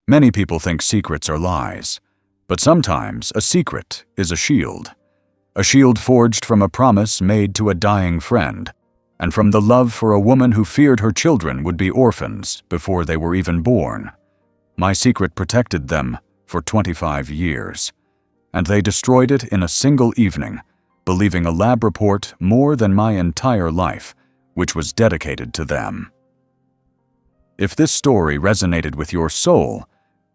Many people think secrets are lies, but sometimes a secret is a shield forged from a promise made to a dying friend, and from the love for a woman who feared her children would be orphans before they were even born. My secret protected them for 25 years, and they destroyed it in a single evening, believing a lab report more than my entire life, which was dedicated to them. If this story resonated with your soul,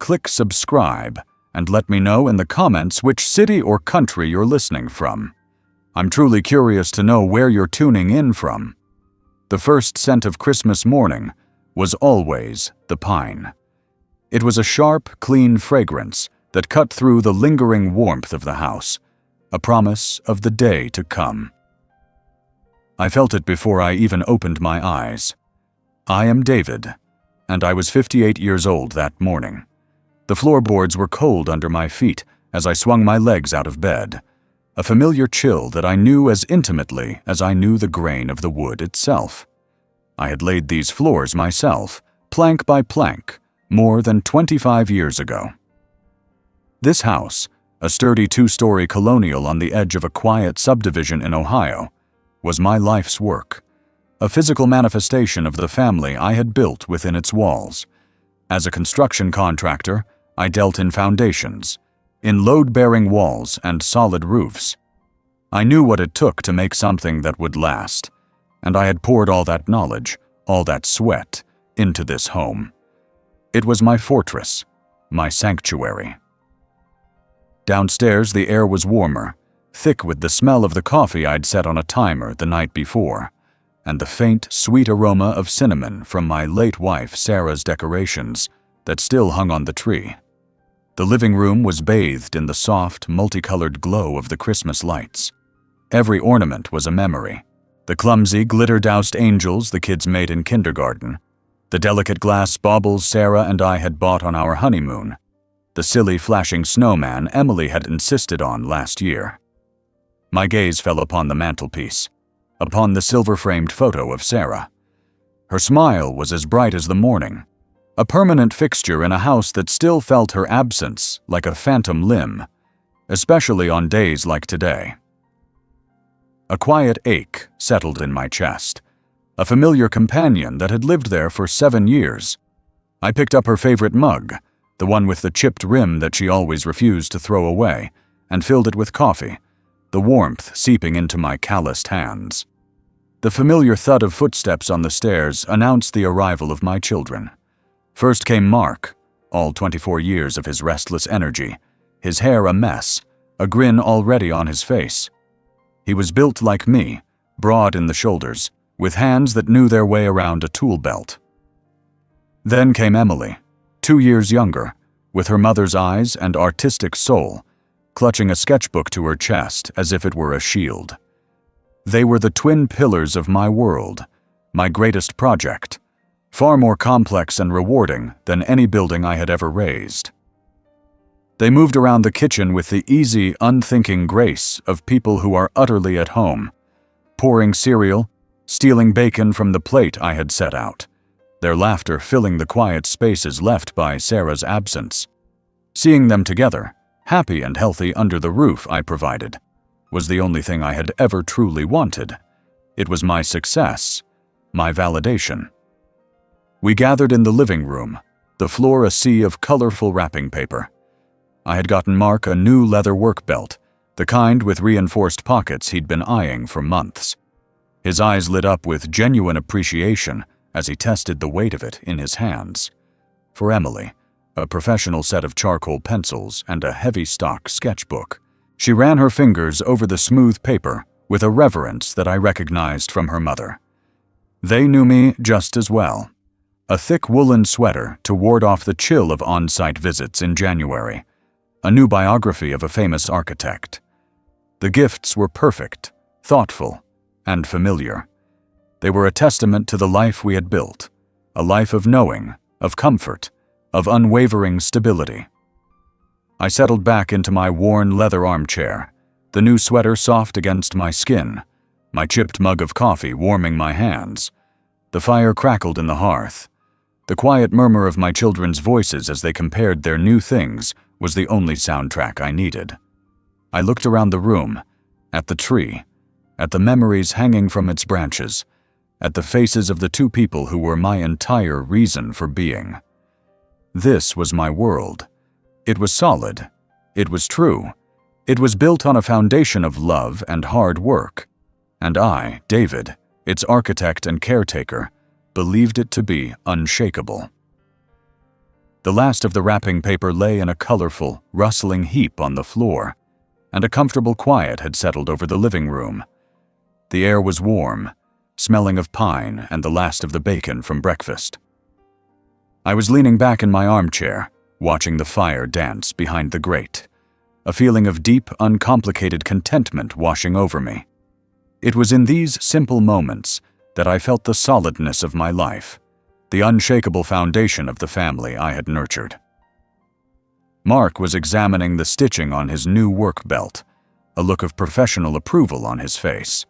click subscribe and let me know in the comments which city or country you're listening from. I'm truly curious to know where you're tuning in from. The first scent of Christmas morning was always the pine. It was a sharp, clean fragrance that cut through the lingering warmth of the house, a promise of the day to come. I felt it before I even opened my eyes. I am David, and I was 58 years old that morning. The floorboards were cold under my feet as I swung my legs out of bed, a familiar chill that I knew as intimately as I knew the grain of the wood itself. I had laid these floors myself, plank by plank, more than 25 years ago. This house, a sturdy two-story colonial on the edge of a quiet subdivision in Ohio, was my life's work, a physical manifestation of the family I had built within its walls. As a construction contractor, I dealt in foundations, in load-bearing walls and solid roofs. I knew what it took to make something that would last, and I had poured all that knowledge, all that sweat, into this home. It was my fortress, my sanctuary. Downstairs, the air was warmer, thick with the smell of the coffee I'd set on a timer the night before, and the faint, sweet aroma of cinnamon from my late wife Sarah's decorations that still hung on the tree. The living room was bathed in the soft, multicolored glow of the Christmas lights. Every ornament was a memory. The clumsy, glitter-doused angels the kids made in kindergarten, the delicate glass baubles Sarah and I had bought on our honeymoon, the silly flashing snowman Emily had insisted on last year. My gaze fell upon the mantelpiece, upon the silver-framed photo of Sarah. Her smile was as bright as the morning, a permanent fixture in a house that still felt her absence like a phantom limb, especially on days like today. A quiet ache settled in my chest, a familiar companion that had lived there for 7 years. I picked up her favorite mug, the one with the chipped rim that she always refused to throw away, and filled it with coffee, the warmth seeping into my calloused hands. The familiar thud of footsteps on the stairs announced the arrival of my children. First came Mark, all 24 years of his restless energy, his hair a mess, a grin already on his face. He was built like me, broad in the shoulders, with hands that knew their way around a tool belt. Then came Emily, 2 years younger, with her mother's eyes and artistic soul, clutching a sketchbook to her chest as if it were a shield. They were the twin pillars of my world, my greatest project, far more complex and rewarding than any building I had ever raised. They moved around the kitchen with the easy, unthinking grace of people who are utterly at home, pouring cereal, stealing bacon from the plate I had set out, their laughter filling the quiet spaces left by Sarah's absence. Seeing them together, happy and healthy under the roof I provided, was the only thing I had ever truly wanted. It was my success, my validation. We gathered in the living room, the floor a sea of colorful wrapping paper. I had gotten Mark a new leather work belt, the kind with reinforced pockets he'd been eyeing for months. His eyes lit up with genuine appreciation as he tested the weight of it in his hands. For Emily, a professional set of charcoal pencils and a heavy stock sketchbook. She ran her fingers over the smooth paper with a reverence that I recognized from her mother. They knew me just as well. A thick woolen sweater to ward off the chill of on-site visits in January. A new biography of a famous architect. The gifts were perfect, thoughtful, and familiar. They were a testament to the life we had built, a life of knowing, of comfort, of unwavering stability. I settled back into my worn leather armchair, the new sweater soft against my skin, my chipped mug of coffee warming my hands. The fire crackled in the hearth. The quiet murmur of my children's voices as they compared their new things was the only soundtrack I needed. I looked around the room, at the tree, at the memories hanging from its branches, at the faces of the two people who were my entire reason for being. This was my world. It was solid. It was true. It was built on a foundation of love and hard work. And I, David, its architect and caretaker, believed it to be unshakable. The last of the wrapping paper lay in a colorful, rustling heap on the floor, and a comfortable quiet had settled over the living room. The air was warm, smelling of pine and the last of the bacon from breakfast. I was leaning back in my armchair, watching the fire dance behind the grate, a feeling of deep, uncomplicated contentment washing over me. It was in these simple moments that I felt the solidness of my life, the unshakable foundation of the family I had nurtured. Mark was examining the stitching on his new work belt, a look of professional approval on his face.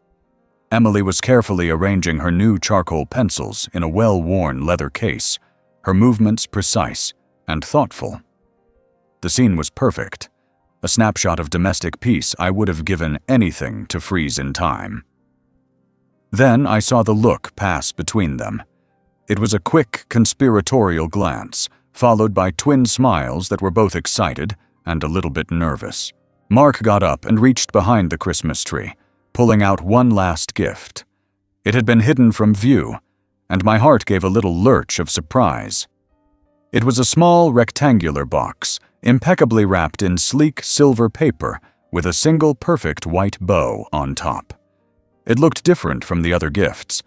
Emily was carefully arranging her new charcoal pencils in a well-worn leather case, her movements precise and thoughtful. The scene was perfect, a snapshot of domestic peace I would have given anything to freeze in time. Then I saw the look pass between them. It was a quick, conspiratorial glance, followed by twin smiles that were both excited and a little bit nervous. Mark got up and reached behind the Christmas tree, pulling out one last gift. It had been hidden from view, and my heart gave a little lurch of surprise. It was a small rectangular box, impeccably wrapped in sleek silver paper with a single perfect white bow on top. It looked different from the other gifts,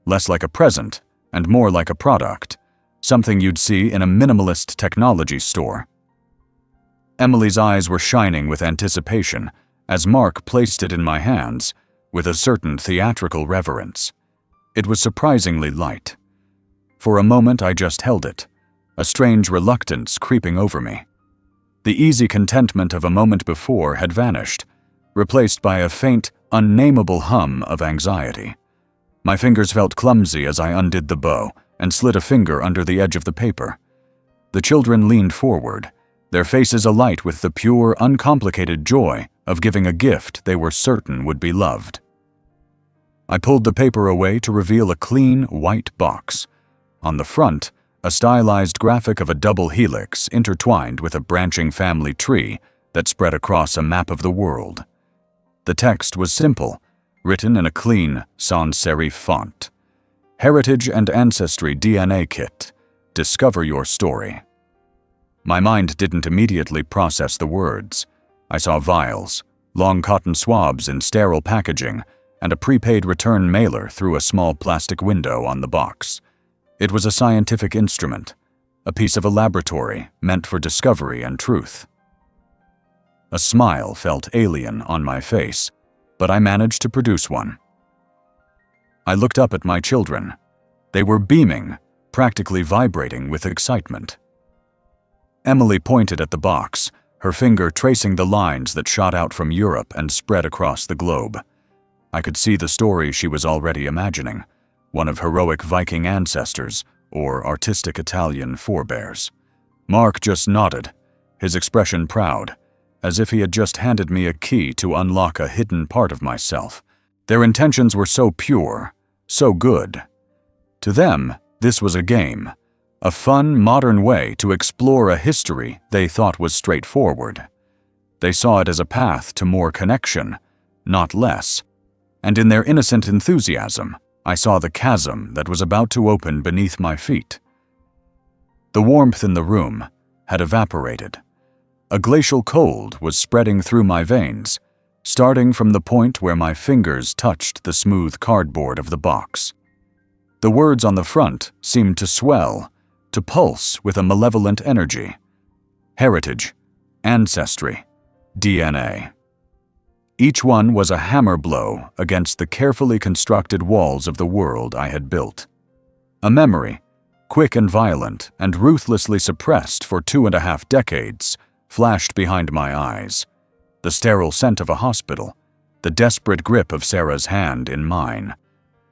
less like a present and more like a product, something you'd see in a minimalist technology store. Emily's eyes were shining with anticipation as Mark placed it in my hands with a certain theatrical reverence. It was surprisingly light. For a moment I just held it, a strange reluctance creeping over me. The easy contentment of a moment before had vanished, replaced by a faint, unnameable hum of anxiety. My fingers felt clumsy as I undid the bow and slid a finger under the edge of the paper. The children leaned forward, their faces alight with the pure, uncomplicated joy of giving a gift they were certain would be loved. I pulled the paper away to reveal a clean, white box. On the front, a stylized graphic of a double helix intertwined with a branching family tree that spread across a map of the world. The text was simple, written in a clean, sans serif font. Heritage and Ancestry DNA Kit. Discover your story. My mind didn't immediately process the words. I saw vials, long cotton swabs in sterile packaging, and a prepaid return mailer through a small plastic window on the box. It was a scientific instrument, a piece of a laboratory meant for discovery and truth. A smile felt alien on my face, but I managed to produce one. I looked up at my children. They were beaming, practically vibrating with excitement. Emily pointed at the box, her finger tracing the lines that shot out from Europe and spread across the globe. I could see the story she was already imagining, one of heroic Viking ancestors or artistic Italian forebears. Mark just nodded, his expression proud, as if he had just handed me a key to unlock a hidden part of myself. Their intentions were so pure, so good. To them, this was a game, a fun, modern way to explore a history they thought was straightforward. They saw it as a path to more connection, not less, and in their innocent enthusiasm, I saw the chasm that was about to open beneath my feet. The warmth in the room had evaporated. A glacial cold was spreading through my veins, starting from the point where my fingers touched the smooth cardboard of the box. The words on the front seemed to swell, to pulse with a malevolent energy. Heritage, ancestry, DNA. Each one was a hammer blow against the carefully constructed walls of the world I had built. A memory, quick and violent and ruthlessly suppressed for 2.5 decades, flashed behind my eyes. The sterile scent of a hospital, the desperate grip of Sarah's hand in mine,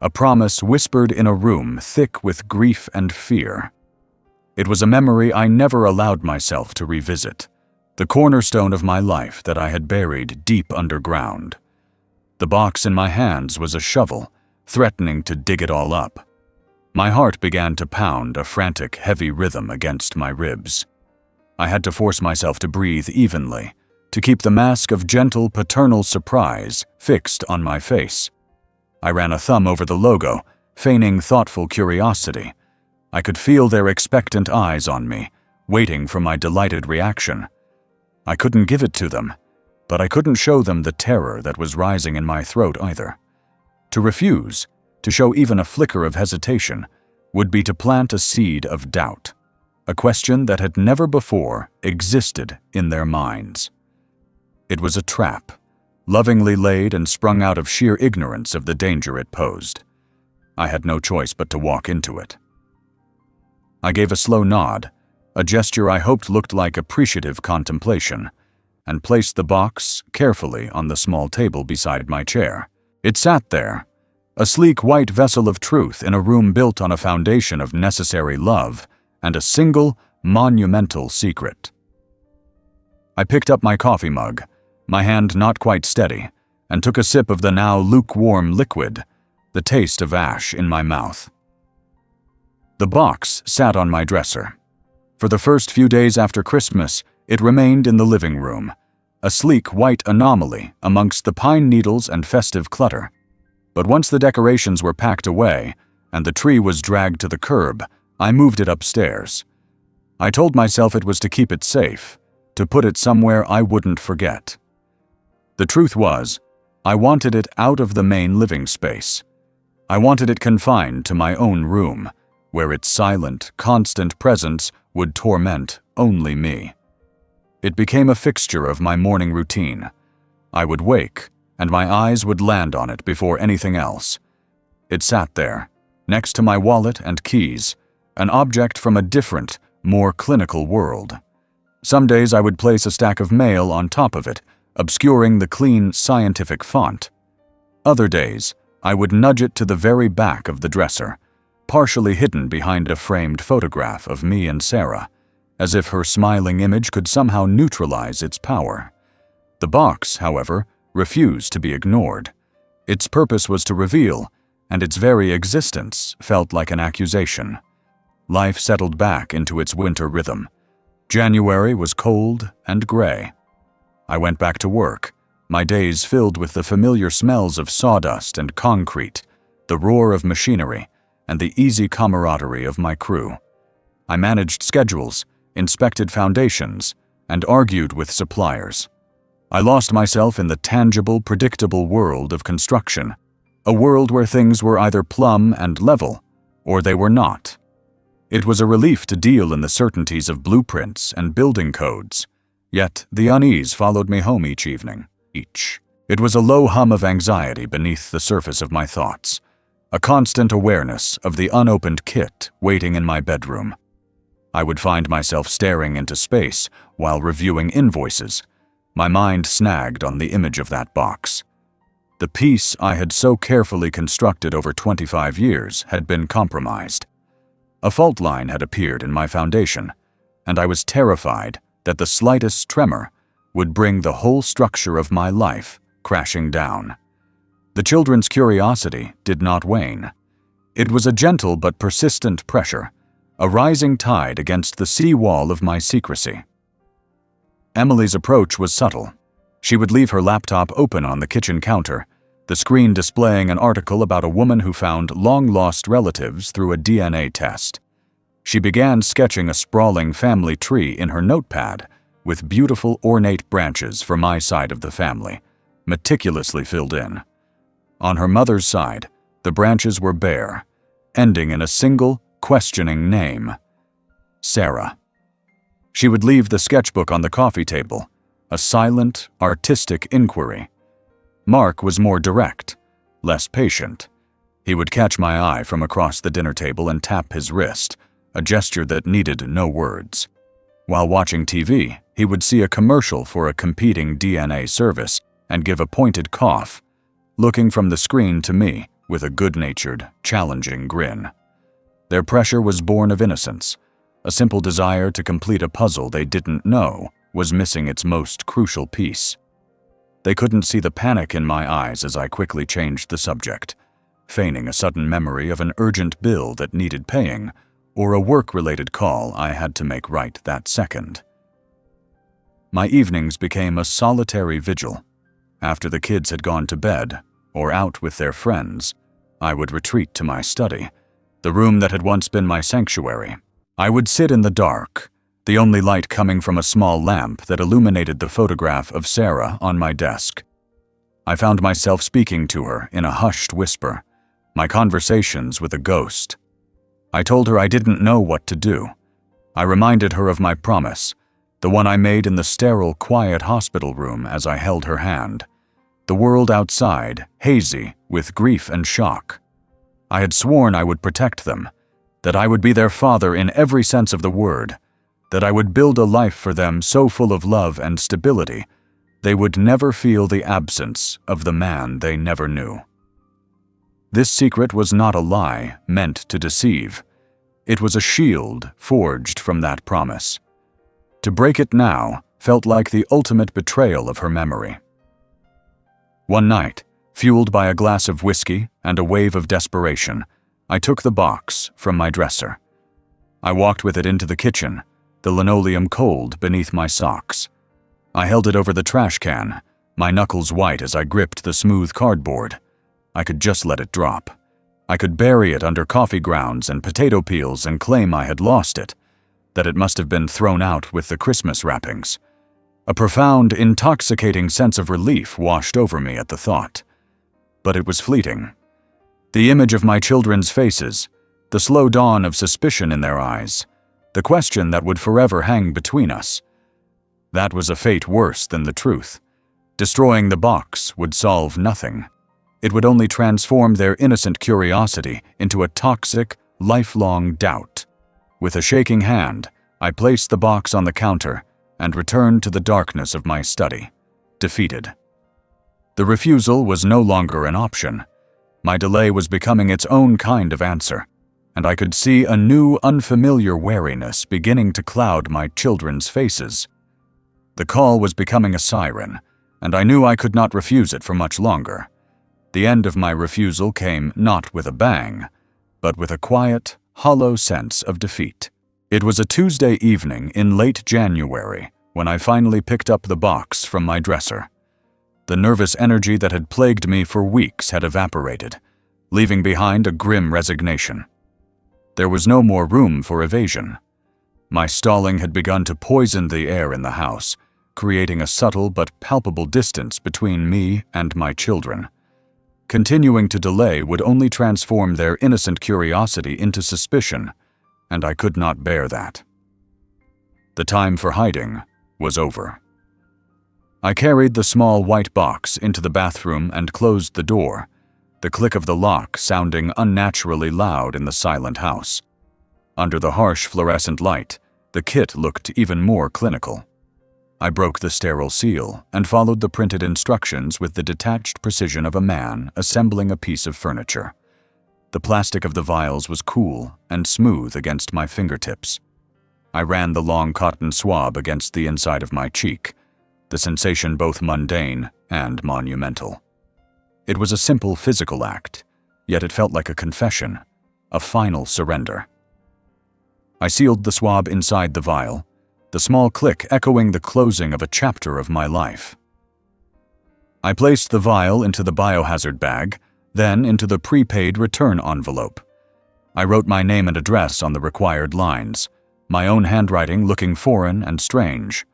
a promise whispered in a room thick with grief and fear. It was a memory I never allowed myself to revisit, the cornerstone of my life that I had buried deep underground. The box in my hands was a shovel, threatening to dig it all up. My heart began to pound a frantic, heavy rhythm against my ribs. I had to force myself to breathe evenly, to keep the mask of gentle paternal surprise fixed on my face. I ran a thumb over the logo, feigning thoughtful curiosity. I could feel their expectant eyes on me, waiting for my delighted reaction. I couldn't give it to them, but I couldn't show them the terror that was rising in my throat either. To refuse, to show even a flicker of hesitation, would be to plant a seed of doubt, a question that had never before existed in their minds. It was a trap, lovingly laid and sprung out of sheer ignorance of the danger it posed. I had no choice but to walk into it. I gave a slow nod, a gesture I hoped looked like appreciative contemplation, and placed the box carefully on the small table beside my chair. It sat there, a sleek white vessel of truth in a room built on a foundation of necessary love and a single, monumental secret. I picked up my coffee mug, my hand not quite steady, and took a sip of the now lukewarm liquid, the taste of ash in my mouth. The box sat on my dresser. For the first few days after Christmas, it remained in the living room, a sleek white anomaly amongst the pine needles and festive clutter. But once the decorations were packed away and the tree was dragged to the curb, I moved it upstairs. I told myself it was to keep it safe, to put it somewhere I wouldn't forget. The truth was, I wanted it out of the main living space. I wanted it confined to my own room, where its silent, constant presence would torment only me. It became a fixture of my morning routine. I would wake, and my eyes would land on it before anything else. It sat there, next to my wallet and keys, an object from a different, more clinical world. Some days I would place a stack of mail on top of it, obscuring the clean, scientific font. Other days, I would nudge it to the very back of the dresser, partially hidden behind a framed photograph of me and Sarah, as if her smiling image could somehow neutralize its power. The box, however, refused to be ignored. Its purpose was to reveal, and its very existence felt like an accusation. Life settled back into its winter rhythm. January was cold and gray. I went back to work, my days filled with the familiar smells of sawdust and concrete, the roar of machinery, and the easy camaraderie of my crew. I managed schedules, inspected foundations, and argued with suppliers. I lost myself in the tangible, predictable world of construction, a world where things were either plumb and level, or they were not. It was a relief to deal in the certainties of blueprints and building codes, yet the unease followed me home each evening. It was a low hum of anxiety beneath the surface of my thoughts, a constant awareness of the unopened kit waiting in my bedroom. I would find myself staring into space while reviewing invoices, my mind snagged on the image of that box. The piece I had so carefully constructed over 25 years had been compromised. A fault line had appeared in my foundation, and I was terrified that the slightest tremor would bring the whole structure of my life crashing down. The children's curiosity did not wane. It was a gentle but persistent pressure, a rising tide against the sea wall of my secrecy. Emily's approach was subtle. She would leave her laptop open on the kitchen counter, the screen displaying an article about a woman who found long-lost relatives through a DNA test. She began sketching a sprawling family tree in her notepad, with beautiful ornate branches for my side of the family, meticulously filled in. On her mother's side, the branches were bare, ending in a single, questioning name: Sarah. She would leave the sketchbook on the coffee table, a silent, artistic inquiry. Mark was more direct, less patient. He would catch my eye from across the dinner table and tap his wrist, a gesture that needed no words. While watching TV, he would see a commercial for a competing DNA service and give a pointed cough, looking from the screen to me with a good-natured, challenging grin. Their pressure was born of innocence, A simple desire to complete a puzzle they didn't know was missing its most crucial piece. They couldn't see the panic in my eyes as I quickly changed the subject, feigning a sudden memory of an urgent bill that needed paying or a work-related call I had to make right that second. My evenings became a solitary vigil. After the kids had gone to bed or out with their friends, I would retreat to my study, the room that had once been my sanctuary. I would sit in the dark, the only light coming from a small lamp that illuminated the photograph of Sarah on my desk. I found myself speaking to her in a hushed whisper, my conversations with a ghost. I told her I didn't know what to do. I reminded her of my promise, the one I made in the sterile, quiet hospital room as I held her hand. The world outside, hazy with grief and shock. I had sworn I would protect them, that I would be their father in every sense of the word, that I would build a life for them so full of love and stability, they would never feel the absence of the man they never knew. This secret was not a lie meant to deceive. It was a shield forged from that promise. To break it now felt like the ultimate betrayal of her memory. One night, fueled by a glass of whiskey and a wave of desperation, I took the box from my dresser. I walked with it into the kitchen, the linoleum cold beneath my socks. I held it over the trash can, my knuckles white as I gripped the smooth cardboard. I could just let it drop. I could bury it under coffee grounds and potato peels and claim I had lost it, that it must have been thrown out with the Christmas wrappings. A profound, intoxicating sense of relief washed over me at the thought. But it was fleeting. The image of my children's faces, the slow dawn of suspicion in their eyes, the question that would forever hang between us. That was a fate worse than the truth. Destroying the box would solve nothing. It would only transform their innocent curiosity into a toxic, lifelong doubt. With a shaking hand, I placed the box on the counter and returned to the darkness of my study, defeated. The refusal was no longer an option. My delay was becoming its own kind of answer, and I could see a new, unfamiliar wariness beginning to cloud my children's faces. The call was becoming a siren, and I knew I could not refuse it for much longer. The end of my refusal came not with a bang, but with a quiet, hollow sense of defeat. It was a Tuesday evening in late January when I finally picked up the box from my dresser. The nervous energy that had plagued me for weeks had evaporated, leaving behind a grim resignation. There was no more room for evasion. My stalling had begun to poison the air in the house, creating a subtle but palpable distance between me and my children. Continuing to delay would only transform their innocent curiosity into suspicion, and I could not bear that. The time for hiding was over. I carried the small white box into the bathroom and closed the door, the click of the lock sounding unnaturally loud in the silent house. Under the harsh fluorescent light, the kit looked even more clinical. I broke the sterile seal and followed the printed instructions with the detached precision of a man assembling a piece of furniture. The plastic of the vials was cool and smooth against my fingertips. I ran the long cotton swab against the inside of my cheek, the sensation both mundane and monumental. It was a simple physical act, yet it felt like a confession, a final surrender. I sealed the swab inside the vial, the small click echoing the closing of a chapter of my life. I placed the vial into the biohazard bag, then into the prepaid return envelope. I wrote my name and address on the required lines, my own handwriting looking foreign and strange.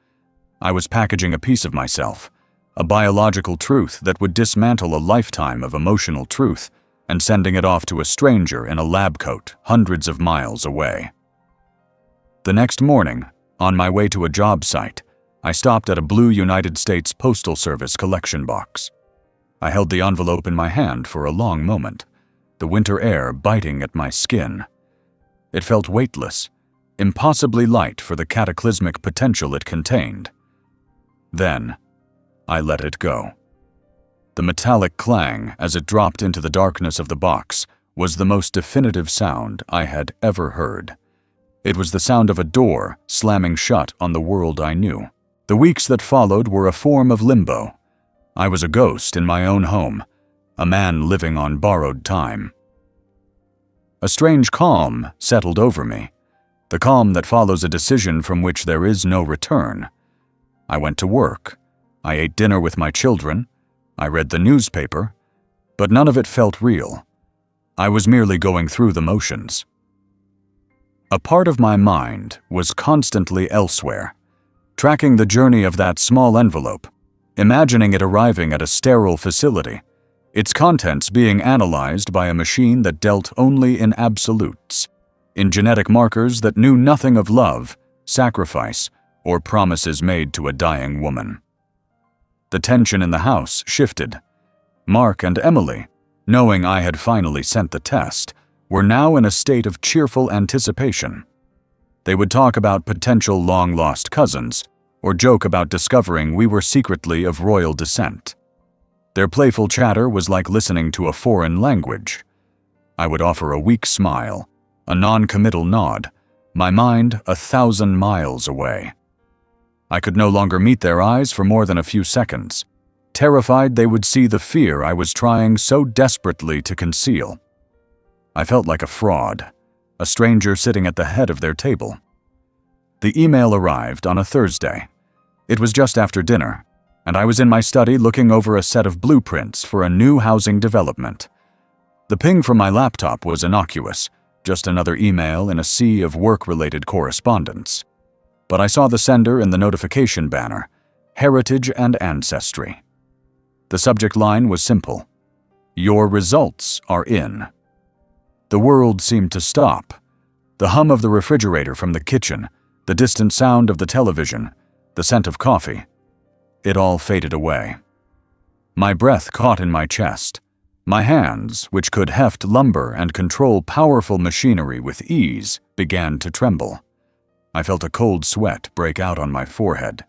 I was packaging a piece of myself, a biological truth that would dismantle a lifetime of emotional truth, and sending it off to a stranger in a lab coat hundreds of miles away. The next morning, on my way to a job site, I stopped at a blue United States Postal Service collection box. I held the envelope in my hand for a long moment, the winter air biting at my skin. It felt weightless, impossibly light for the cataclysmic potential it contained. Then, I let it go. The metallic clang as it dropped into the darkness of the box was the most definitive sound I had ever heard. It was the sound of a door slamming shut on the world I knew. The weeks that followed were a form of limbo. I was a ghost in my own home, a man living on borrowed time. A strange calm settled over me, the calm that follows a decision from which there is no return. I went to work. I ate dinner with my children. I read the newspaper, but none of it felt real. I was merely going through the motions. A part of my mind was constantly elsewhere, tracking the journey of that small envelope, imagining it arriving at a sterile facility, its contents being analyzed by a machine that dealt only in absolutes, in genetic markers that knew nothing of love, sacrifice, or promises made to a dying woman. The tension in the house shifted. Mark and Emily, knowing I had finally sent the test, were now in a state of cheerful anticipation. They would talk about potential long-lost cousins, or joke about discovering we were secretly of royal descent. Their playful chatter was like listening to a foreign language. I would offer a weak smile, a non-committal nod, my mind 1,000 miles away. I could no longer meet their eyes for more than a few seconds, terrified they would see the fear I was trying so desperately to conceal. I felt like a fraud, a stranger sitting at the head of their table. The email arrived on a Thursday. It was just after dinner, and I was in my study looking over a set of blueprints for a new housing development. The ping from my laptop was innocuous, just another email in a sea of work-related correspondence. But I saw the sender in the notification banner, Heritage and Ancestry. The subject line was simple: "Your results are in." The world seemed to stop. The hum of the refrigerator from the kitchen, the distant sound of the television, the scent of coffee. It all faded away. My breath caught in my chest. My hands, which could heft lumber and control powerful machinery with ease, began to tremble. I felt a cold sweat break out on my forehead.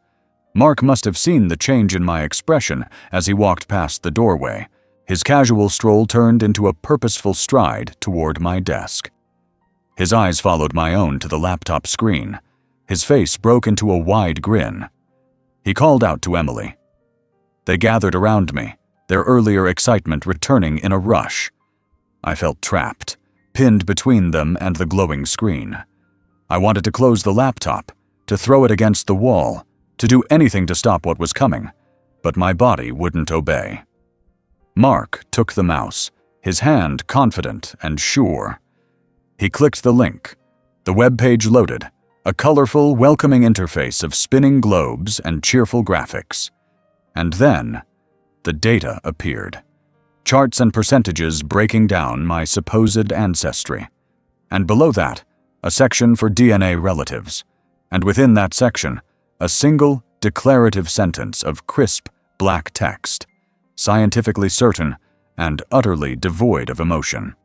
Mark must have seen the change in my expression as he walked past the doorway. His casual stroll turned into a purposeful stride toward my desk. His eyes followed my own to the laptop screen. His face broke into a wide grin. He called out to Emily. They gathered around me, their earlier excitement returning in a rush. I felt trapped, pinned between them and the glowing screen. I wanted to close the laptop, to throw it against the wall, to do anything to stop what was coming, but my body wouldn't obey. Mark took the mouse, his hand confident and sure. He clicked the link. The web page loaded, a colorful, welcoming interface of spinning globes and cheerful graphics. And then, the data appeared. Charts and percentages breaking down my supposed ancestry. And below that, a section for DNA relatives. And within that section, a single, declarative sentence of crisp, black text, scientifically certain and utterly devoid of emotion.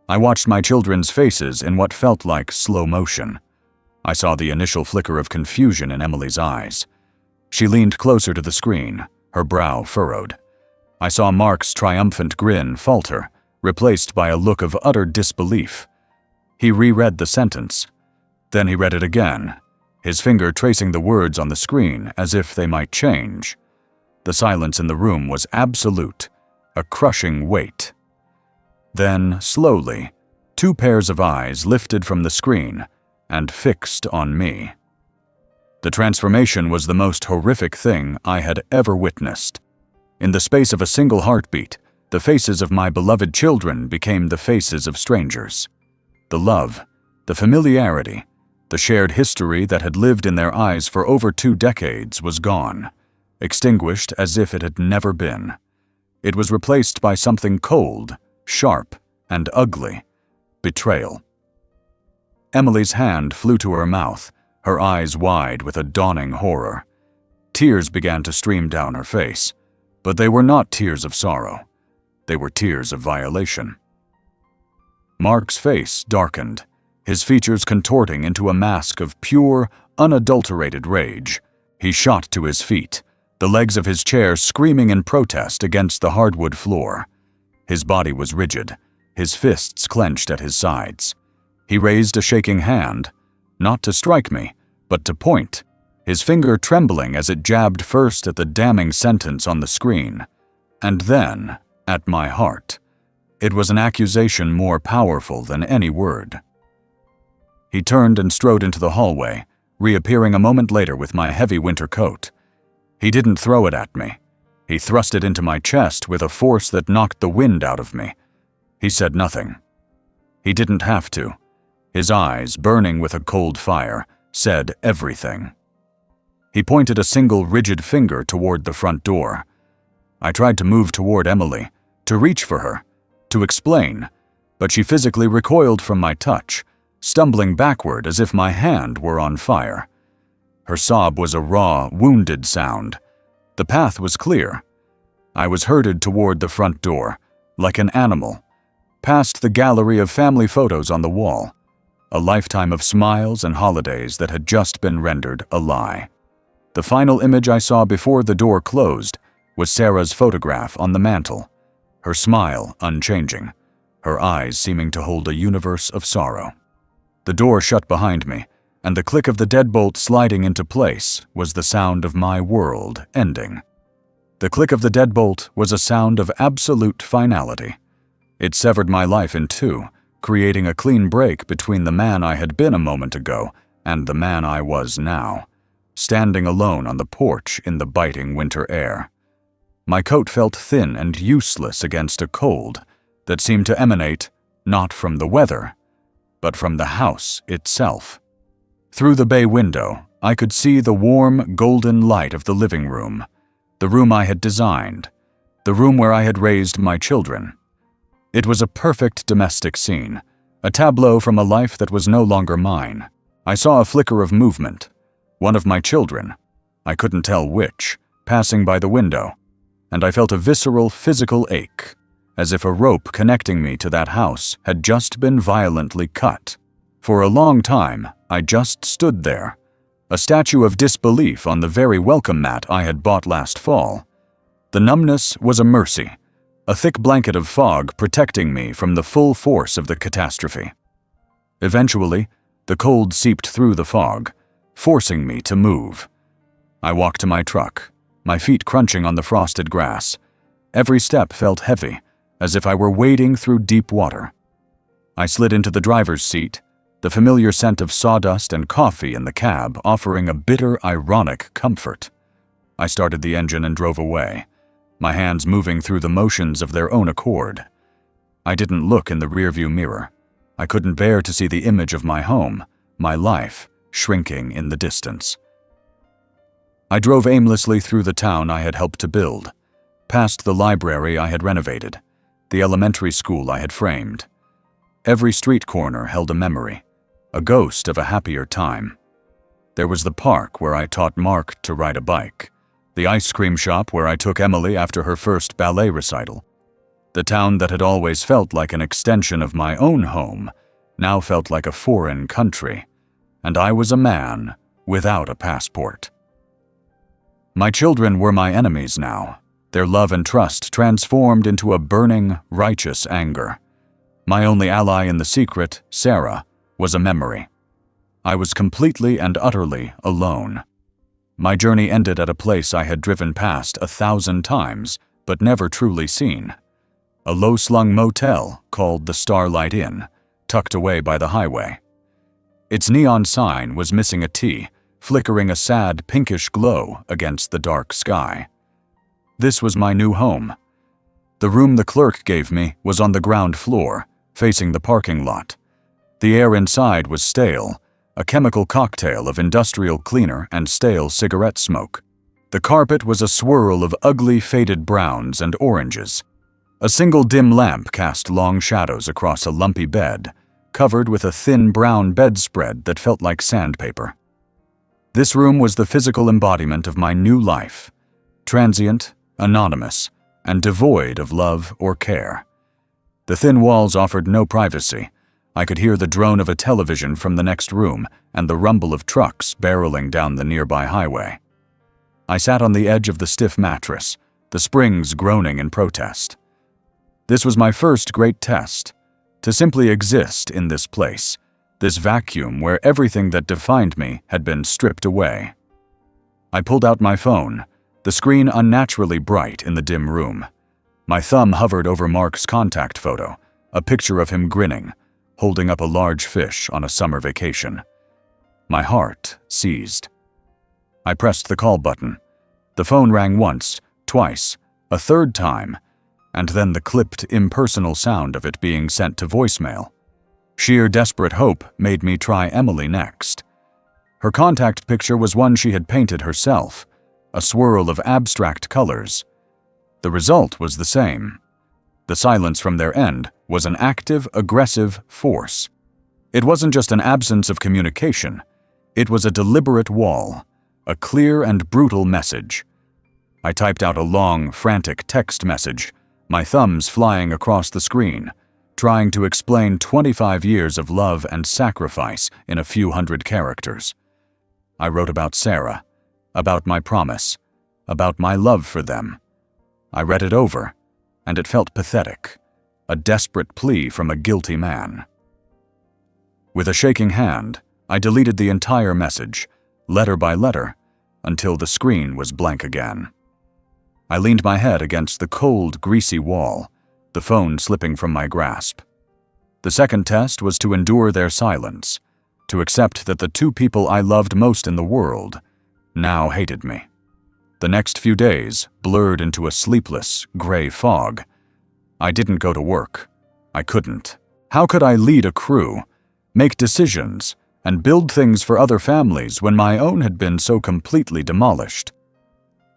I watched my children's faces in what felt like slow motion. I saw the initial flicker of confusion in Emily's eyes. She leaned closer to the screen, her brow furrowed. I saw Mark's triumphant grin falter, replaced by a look of utter disbelief. He reread the sentence. Then he read it again, his finger tracing the words on the screen as if they might change. The silence in the room was absolute, a crushing weight. Then, slowly, two pairs of eyes lifted from the screen and fixed on me. The transformation was the most horrific thing I had ever witnessed. In the space of a single heartbeat, the faces of my beloved children became the faces of strangers. The love, the familiarity, the shared history that had lived in their eyes for over 2 decades was gone, extinguished as if it had never been. It was replaced by something cold, sharp, and ugly: betrayal. Emily's hand flew to her mouth, her eyes wide with a dawning horror. Tears began to stream down her face, but they were not tears of sorrow. They were tears of violation. Mark's face darkened, his features contorting into a mask of pure, unadulterated rage. He shot to his feet, the legs of his chair screaming in protest against the hardwood floor. His body was rigid, his fists clenched at his sides. He raised a shaking hand, not to strike me, but to point, his finger trembling as it jabbed first at the damning sentence on the screen, and then at my heart. It was an accusation more powerful than any word. He turned and strode into the hallway, reappearing a moment later with my heavy winter coat. He didn't throw it at me. He thrust it into my chest with a force that knocked the wind out of me. He said nothing. He didn't have to. His eyes, burning with a cold fire, said everything. He pointed a single rigid finger toward the front door. I tried to move toward Emily, to reach for her, to explain, but she physically recoiled from my touch, stumbling backward as if my hand were on fire. Her sob was a raw, wounded sound. The path was clear. I was herded toward the front door, like an animal, past the gallery of family photos on the wall, a lifetime of smiles and holidays that had just been rendered a lie. The final image I saw before the door closed was Sarah's photograph on the mantel, her smile unchanging, her eyes seeming to hold a universe of sorrow. The door shut behind me, and the click of the deadbolt sliding into place was the sound of my world ending. The click of the deadbolt was a sound of absolute finality. It severed my life in two, creating a clean break between the man I had been a moment ago and the man I was now, standing alone on the porch in the biting winter air. My coat felt thin and useless against a cold that seemed to emanate not from the weather, but from the house itself. Through the bay window, I could see the warm, golden light of the living room, the room I had designed, the room where I had raised my children. It was a perfect domestic scene, a tableau from a life that was no longer mine. I saw a flicker of movement, one of my children, I couldn't tell which, passing by the window, and I felt a visceral physical ache, as if a rope connecting me to that house had just been violently cut. For a long time, I just stood there, a statue of disbelief on the very welcome mat I had bought last fall. The numbness was a mercy, a thick blanket of fog protecting me from the full force of the catastrophe. Eventually, the cold seeped through the fog, forcing me to move. I walked to my truck, my feet crunching on the frosted grass. Every step felt heavy, as if I were wading through deep water. I slid into the driver's seat, the familiar scent of sawdust and coffee in the cab offering a bitter, ironic comfort. I started the engine and drove away, my hands moving through the motions of their own accord. I didn't look in the rearview mirror. I couldn't bear to see the image of my home, my life, shrinking in the distance. I drove aimlessly through the town I had helped to build, past the library I had renovated, the elementary school I had framed. Every street corner held a memory, a ghost of a happier time. There was the park where I taught Mark to ride a bike, the ice cream shop where I took Emily after her first ballet recital. The town that had always felt like an extension of my own home now felt like a foreign country, and I was a man without a passport. My children were my enemies now, their love and trust transformed into a burning, righteous anger. My only ally in the secret, Sarah, was a memory. I was completely and utterly alone. My journey ended at a place I had driven past 1,000 times, but never truly seen. A low-slung motel called the Starlight Inn, tucked away by the highway. Its neon sign was missing a T, flickering a sad pinkish glow against the dark sky. This was my new home. The room the clerk gave me was on the ground floor, facing the parking lot. The air inside was stale, a chemical cocktail of industrial cleaner and stale cigarette smoke. The carpet was a swirl of ugly faded browns and oranges. A single dim lamp cast long shadows across a lumpy bed, covered with a thin brown bedspread that felt like sandpaper. This room was the physical embodiment of my new life, transient, anonymous, and devoid of love or care. The thin walls offered no privacy. I could hear the drone of a television from the next room and the rumble of trucks barreling down the nearby highway. I sat on the edge of the stiff mattress, the springs groaning in protest. This was my first great test, to simply exist in this place, this vacuum where everything that defined me had been stripped away. I pulled out my phone, the screen unnaturally bright in the dim room. My thumb hovered over Mark's contact photo, a picture of him grinning, holding up a large fish on a summer vacation. My heart seized. I pressed the call button. The phone rang once, twice, a third time, and then the clipped, impersonal sound of it being sent to voicemail. Sheer desperate hope made me try Emily next. Her contact picture was one she had painted herself, a swirl of abstract colors. The result was the same. The silence from their end was an active, aggressive force. It wasn't just an absence of communication. It was a deliberate wall, a clear and brutal message. I typed out a long, frantic text message, my thumbs flying across the screen, trying to explain 25 years of love and sacrifice in a few hundred characters. I wrote about Sarah, about my promise, about my love for them. I read it over, and it felt pathetic, a desperate plea from a guilty man. With a shaking hand, I deleted the entire message, letter by letter, until the screen was blank again. I leaned my head against the cold, greasy wall, the phone slipping from my grasp. The second test was to endure their silence, to accept that the two people I loved most in the world now hated me. The next few days blurred into a sleepless, gray fog. I didn't go to work. I couldn't. How could I lead a crew, make decisions, and build things for other families when my own had been so completely demolished?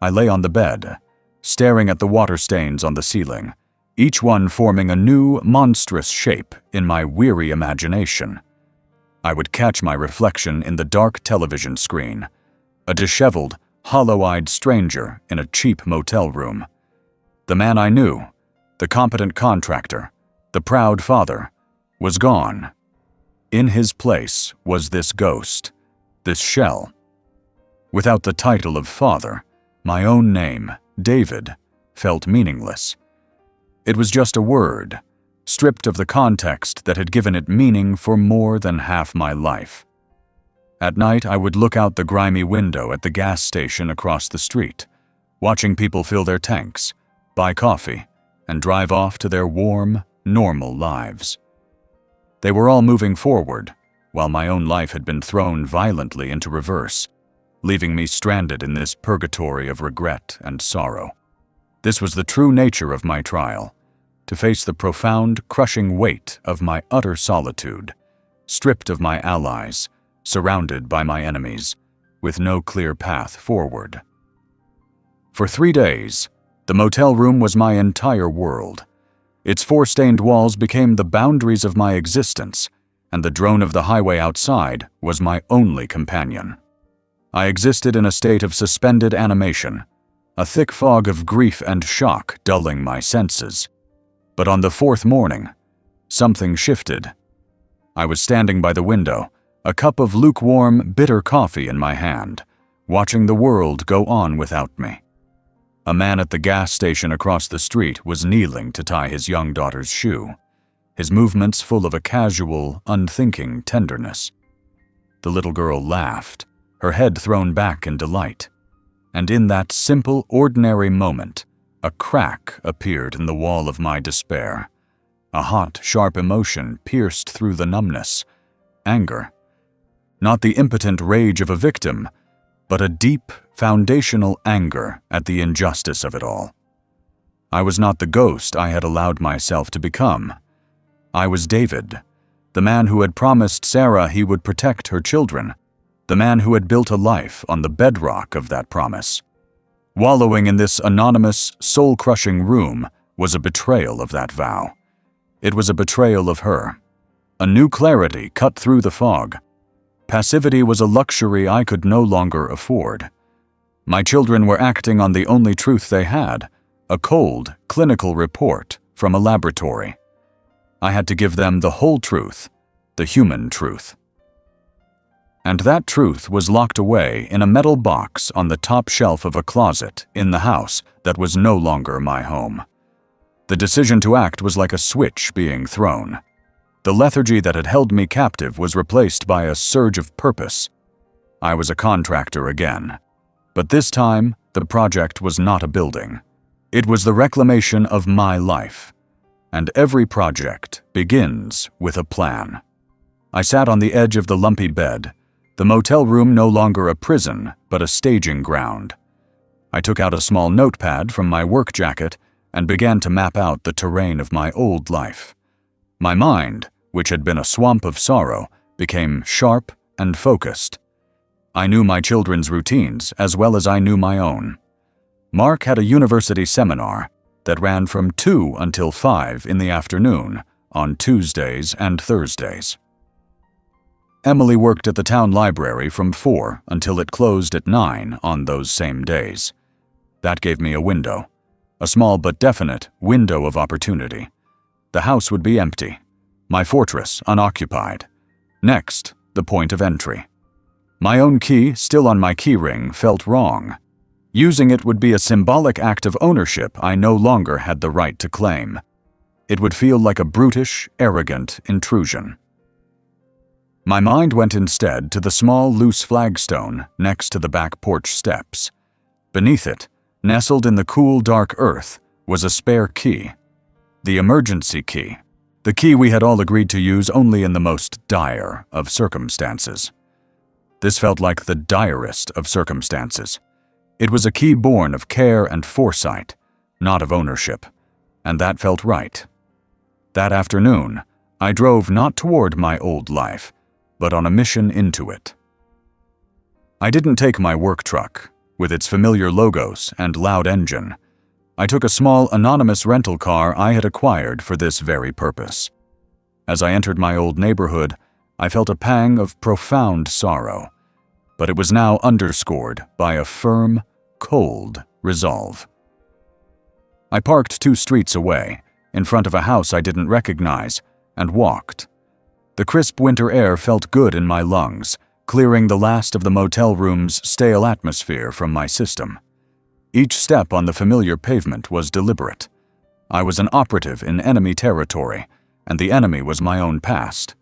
I lay on the bed, staring at the water stains on the ceiling, each one forming a new, monstrous shape in my weary imagination. I would catch my reflection in the dark television screen, a disheveled, hollow-eyed stranger in a cheap motel room. The man I knew, the competent contractor, the proud father, was gone. In his place was this ghost, this shell. Without the title of father, my own name, David, felt meaningless. It was just a word, stripped of the context that had given it meaning for more than half my life. At night, I would look out the grimy window at the gas station across the street, watching people fill their tanks, buy coffee, and drive off to their warm, normal lives. They were all moving forward, while my own life had been thrown violently into reverse, leaving me stranded in this purgatory of regret and sorrow. This was the true nature of my trial, to face the profound, crushing weight of my utter solitude, stripped of my allies, surrounded by my enemies, with no clear path forward. For 3 days, the motel room was my entire world. Its four-stained walls became the boundaries of my existence, and the drone of the highway outside was my only companion. I existed in a state of suspended animation, a thick fog of grief and shock dulling my senses. But on the 4th morning, something shifted. I was standing by the window, a cup of lukewarm, bitter coffee in my hand, watching the world go on without me. A man at the gas station across the street was kneeling to tie his young daughter's shoe, his movements full of a casual, unthinking tenderness. The little girl laughed, her head thrown back in delight. And in that simple, ordinary moment, a crack appeared in the wall of my despair. A hot, sharp emotion pierced through the numbness. Anger. Not the impotent rage of a victim, but a deep, foundational anger at the injustice of it all. I was not the ghost I had allowed myself to become. I was David, the man who had promised Sarah he would protect her children, the man who had built a life on the bedrock of that promise. Wallowing in this anonymous, soul-crushing room was a betrayal of that vow. It was a betrayal of her. A new clarity cut through the fog. Passivity was a luxury I could no longer afford. My children were acting on the only truth they had, a cold, clinical report from a laboratory. I had to give them the whole truth, the human truth. And that truth was locked away in a metal box on the top shelf of a closet in the house that was no longer my home. The decision to act was like a switch being thrown. The lethargy that had held me captive was replaced by a surge of purpose. I was a contractor again. But this time, the project was not a building. It was the reclamation of my life. And every project begins with a plan. I sat on the edge of the lumpy bed, the motel room no longer a prison, but a staging ground. I took out a small notepad from my work jacket and began to map out the terrain of my old life. My mind, which had been a swamp of sorrow, became sharp and focused. I knew my children's routines as well as I knew my own. Mark had a university seminar that ran from 2 until 5 in the afternoon on Tuesdays and Thursdays. Emily worked at the town library from 4 until it closed at 9 on those same days. That gave me a window, a small but definite window of opportunity. The house would be empty, my fortress unoccupied. Next, the point of entry. My own key, still on my keyring, felt wrong. Using it would be a symbolic act of ownership I no longer had the right to claim. It would feel like a brutish, arrogant intrusion. My mind went instead to the small, loose flagstone next to the back porch steps. Beneath it, nestled in the cool, dark earth, was a spare key. The emergency key. The key we had all agreed to use only in the most dire of circumstances. This felt like the direst of circumstances. It was a key born of care and foresight, not of ownership, and that felt right. That afternoon, I drove not toward my old life, but on a mission into it. I didn't take my work truck, with its familiar logos and loud engine. I took a small anonymous rental car I had acquired for this very purpose. As I entered my old neighborhood, I felt a pang of profound sorrow, but it was now underscored by a firm, cold resolve. I parked 2 streets away, in front of a house I didn't recognize, and walked. The crisp winter air felt good in my lungs, clearing the last of the motel room's stale atmosphere from my system. Each step on the familiar pavement was deliberate. I was an operative in enemy territory, and the enemy was my own past.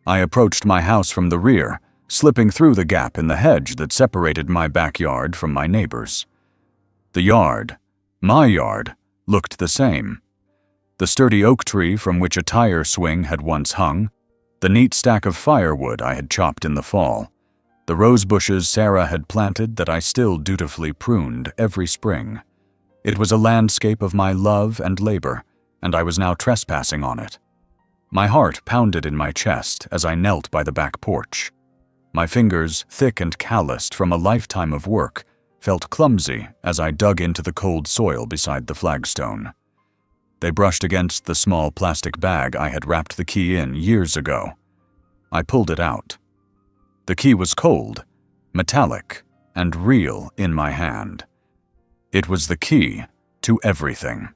I approached my house from the rear, slipping through the gap in the hedge that separated my backyard from my neighbor's. The yard, my yard, looked the same. The sturdy oak tree from which a tire swing had once hung, the neat stack of firewood I had chopped in the fall, the rose bushes Sarah had planted that I still dutifully pruned every spring. It was a landscape of my love and labor, and I was now trespassing on it. My heart pounded in my chest as I knelt by the back porch. My fingers, thick and calloused from a lifetime of work, felt clumsy as I dug into the cold soil beside the flagstone. They brushed against the small plastic bag I had wrapped the key in years ago. I pulled it out. The key was cold, metallic, and real in my hand. It was the key to everything.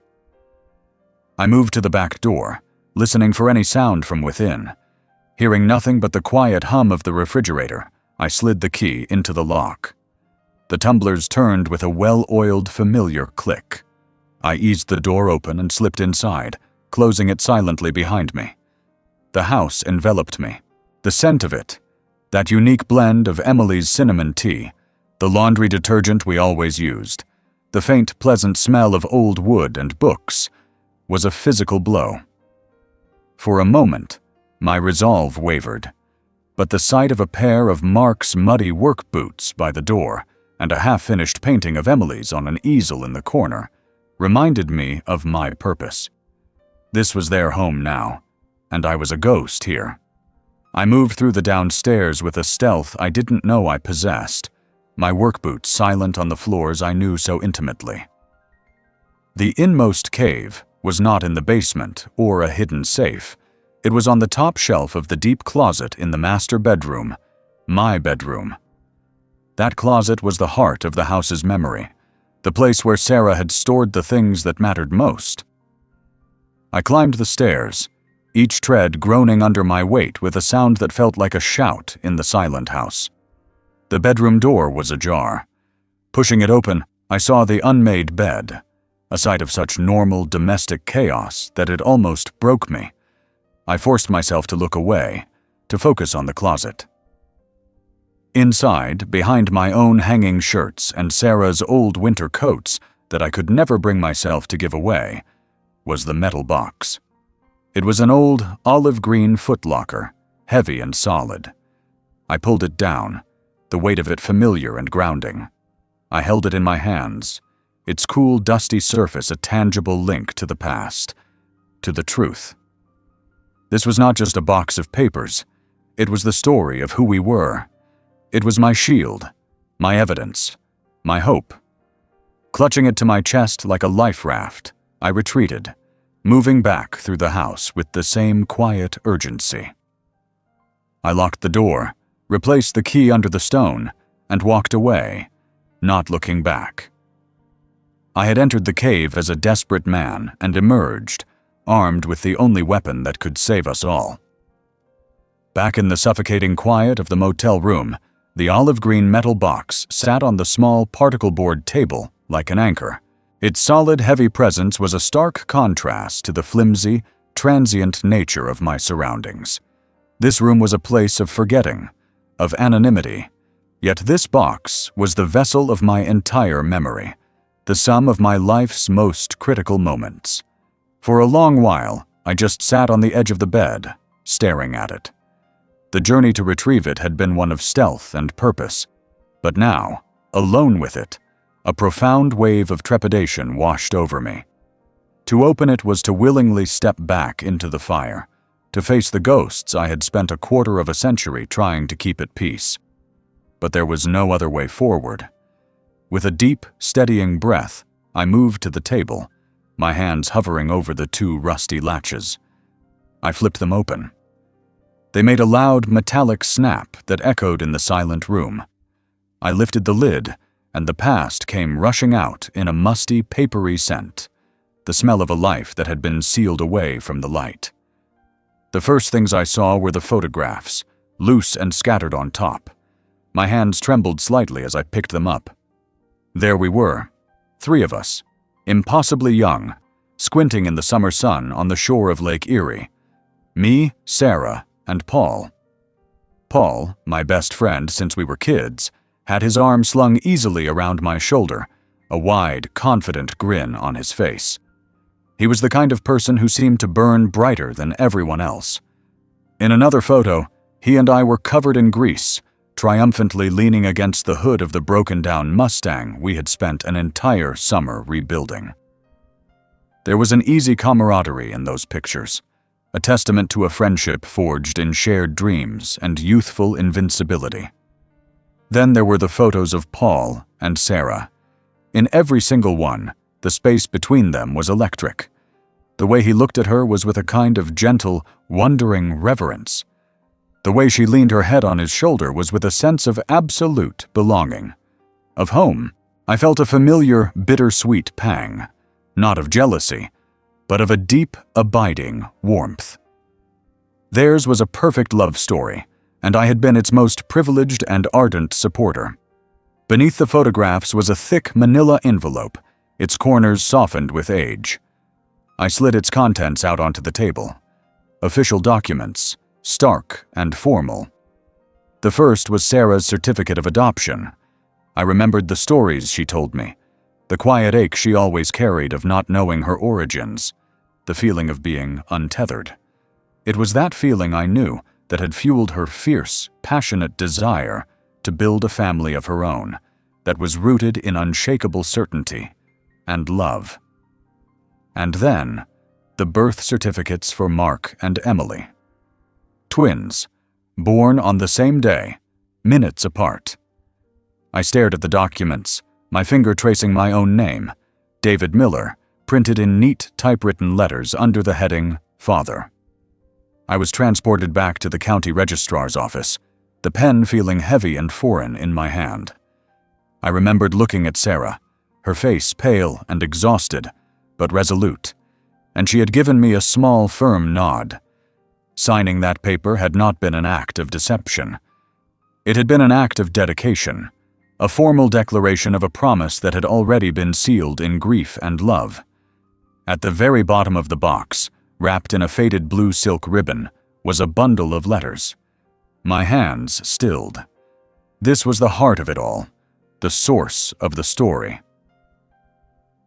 I moved to the back door, listening for any sound from within. Hearing nothing but the quiet hum of the refrigerator, I slid the key into the lock. The tumblers turned with a well-oiled, familiar click. I eased the door open and slipped inside, closing it silently behind me. The house enveloped me. The scent of it, that unique blend of Emily's cinnamon tea, the laundry detergent we always used, the faint, pleasant smell of old wood and books, was a physical blow. For a moment, my resolve wavered, but the sight of a pair of Mark's muddy work boots by the door and a half-finished painting of Emily's on an easel in the corner reminded me of my purpose. This was their home now, and I was a ghost here. I moved through the downstairs with a stealth I didn't know I possessed, my work boots silent on the floors I knew so intimately. The inmost cave was not in the basement or a hidden safe. It was on the top shelf of the deep closet in the master bedroom, my bedroom. That closet was the heart of the house's memory, the place where Sarah had stored the things that mattered most. I climbed the stairs, each tread groaning under my weight with a sound that felt like a shout in the silent house. The bedroom door was ajar. Pushing it open, I saw the unmade bed, a sight of such normal domestic chaos that it almost broke me. I forced myself to look away, to focus on the closet. Inside, behind my own hanging shirts and Sarah's old winter coats that I could never bring myself to give away, was the metal box. It was an old olive-green footlocker, heavy and solid. I pulled it down, the weight of it familiar and grounding. I held it in my hands, its cool, dusty surface a tangible link to the past, to the truth. This was not just a box of papers. It was the story of who we were. It was my shield, my evidence, my hope. Clutching it to my chest like a life raft, I retreated, moving back through the house with the same quiet urgency. I locked the door, replaced the key under the stone, and walked away, not looking back. I had entered the cave as a desperate man and emerged, armed with the only weapon that could save us all. Back in the suffocating quiet of the motel room, the olive-green metal box sat on the small particle board table like an anchor. Its solid, heavy presence was a stark contrast to the flimsy, transient nature of my surroundings. This room was a place of forgetting, of anonymity, yet this box was the vessel of my entire memory, the sum of my life's most critical moments. For a long while, I just sat on the edge of the bed, staring at it. The journey to retrieve it had been one of stealth and purpose, but now, alone with it, a profound wave of trepidation washed over me. To open it was to willingly step back into the fire, to face the ghosts I had spent a quarter of a century trying to keep at peace. But there was no other way forward. With a deep, steadying breath, I moved to the table, my hands hovering over the two rusty latches. I flipped them open. They made a loud, metallic snap that echoed in the silent room. I lifted the lid, and the past came rushing out in a musty, papery scent, the smell of a life that had been sealed away from the light. The first things I saw were the photographs, loose and scattered on top. My hands trembled slightly as I picked them up. There we were, 3 of us, impossibly young, squinting in the summer sun on the shore of Lake Erie. Me, Sarah, and Paul. Paul, my best friend since we were kids, had his arm slung easily around my shoulder, a wide, confident grin on his face. He was the kind of person who seemed to burn brighter than everyone else. In another photo, he and I were covered in grease, triumphantly leaning against the hood of the broken-down Mustang we had spent an entire summer rebuilding. There was an easy camaraderie in those pictures, a testament to a friendship forged in shared dreams and youthful invincibility. Then there were the photos of Paul and Sarah. In every single one, the space between them was electric. The way he looked at her was with a kind of gentle, wondering reverence. The way she leaned her head on his shoulder was with a sense of absolute belonging. Of home, I felt a familiar, bittersweet pang, not of jealousy, but of a deep, abiding warmth. Theirs was a perfect love story, and I had been its most privileged and ardent supporter. Beneath the photographs was a thick manila envelope, its corners softened with age. I slid its contents out onto the table. Official documents, stark and formal. The first was Sarah's certificate of adoption. I remembered the stories she told me, the quiet ache she always carried of not knowing her origins, the feeling of being untethered. It was that feeling I knew that had fueled her fierce, passionate desire to build a family of her own that was rooted in unshakable certainty and love. And then, the birth certificates for Mark and Emily. Twins, born on the same day, minutes apart. I stared at the documents, my finger tracing my own name, David Miller, printed in neat typewritten letters under the heading Father. I was transported back to the county registrar's office, the pen feeling heavy and foreign in my hand. I remembered looking at Sarah, her face pale and exhausted, but resolute, and she had given me a small, firm nod. Signing that paper had not been an act of deception. It had been an act of dedication, a formal declaration of a promise that had already been sealed in grief and love. At the very bottom of the box, Wrapped in a faded blue silk ribbon was a bundle of letters. My hands stilled. This was the heart of it all, the source of the story.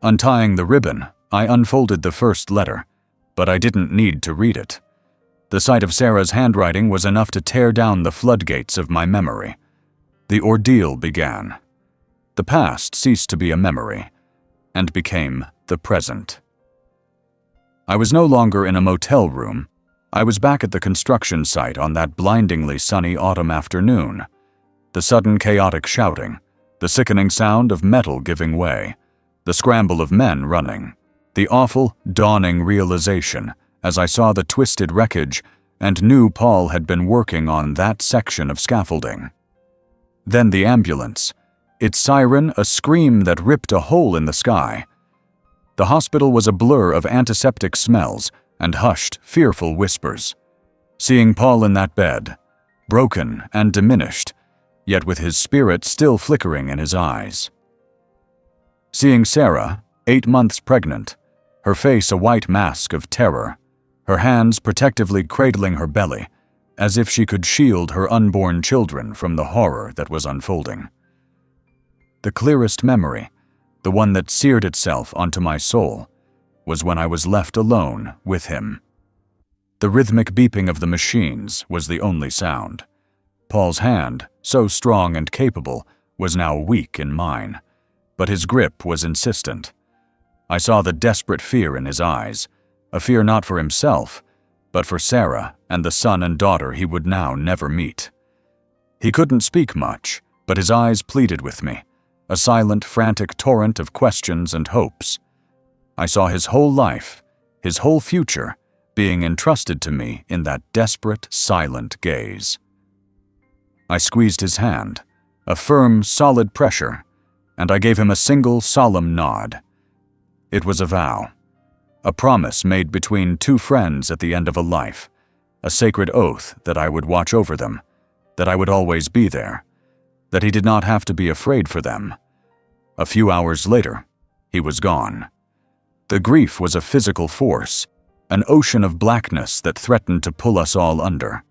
Untying the ribbon, I unfolded the first letter, but I didn't need to read it. The sight of Sarah's handwriting was enough to tear down the floodgates of my memory. The ordeal began. The past ceased to be a memory and became the present. I was no longer in a motel room. I was back at the construction site on that blindingly sunny autumn afternoon. The sudden chaotic shouting, the sickening sound of metal giving way, the scramble of men running, the awful, dawning realization as I saw the twisted wreckage and knew Paul had been working on that section of scaffolding. Then the ambulance, its siren a scream that ripped a hole in the sky. The hospital was a blur of antiseptic smells and hushed, fearful whispers. Seeing Paul in that bed, broken and diminished, yet with his spirit still flickering in his eyes. Seeing Sarah, 8 months pregnant, her face a white mask of terror, her hands protectively cradling her belly, as if she could shield her unborn children from the horror that was unfolding. The clearest memory, the one that seared itself onto my soul, was when I was left alone with him. The rhythmic beeping of the machines was the only sound. Paul's hand, so strong and capable, was now weak in mine, but his grip was insistent. I saw the desperate fear in his eyes, a fear not for himself, but for Sarah and the son and daughter he would now never meet. He couldn't speak much, but his eyes pleaded with me, a silent, frantic torrent of questions and hopes. I saw his whole life, his whole future, being entrusted to me in that desperate, silent gaze. I squeezed his hand, a firm, solid pressure, and I gave him a single, solemn nod. It was a vow, a promise made between two friends at the end of a life, a sacred oath that I would watch over them, that I would always be there, that he did not have to be afraid for them. A few hours later, he was gone. The grief was a physical force, an ocean of blackness that threatened to pull us all under.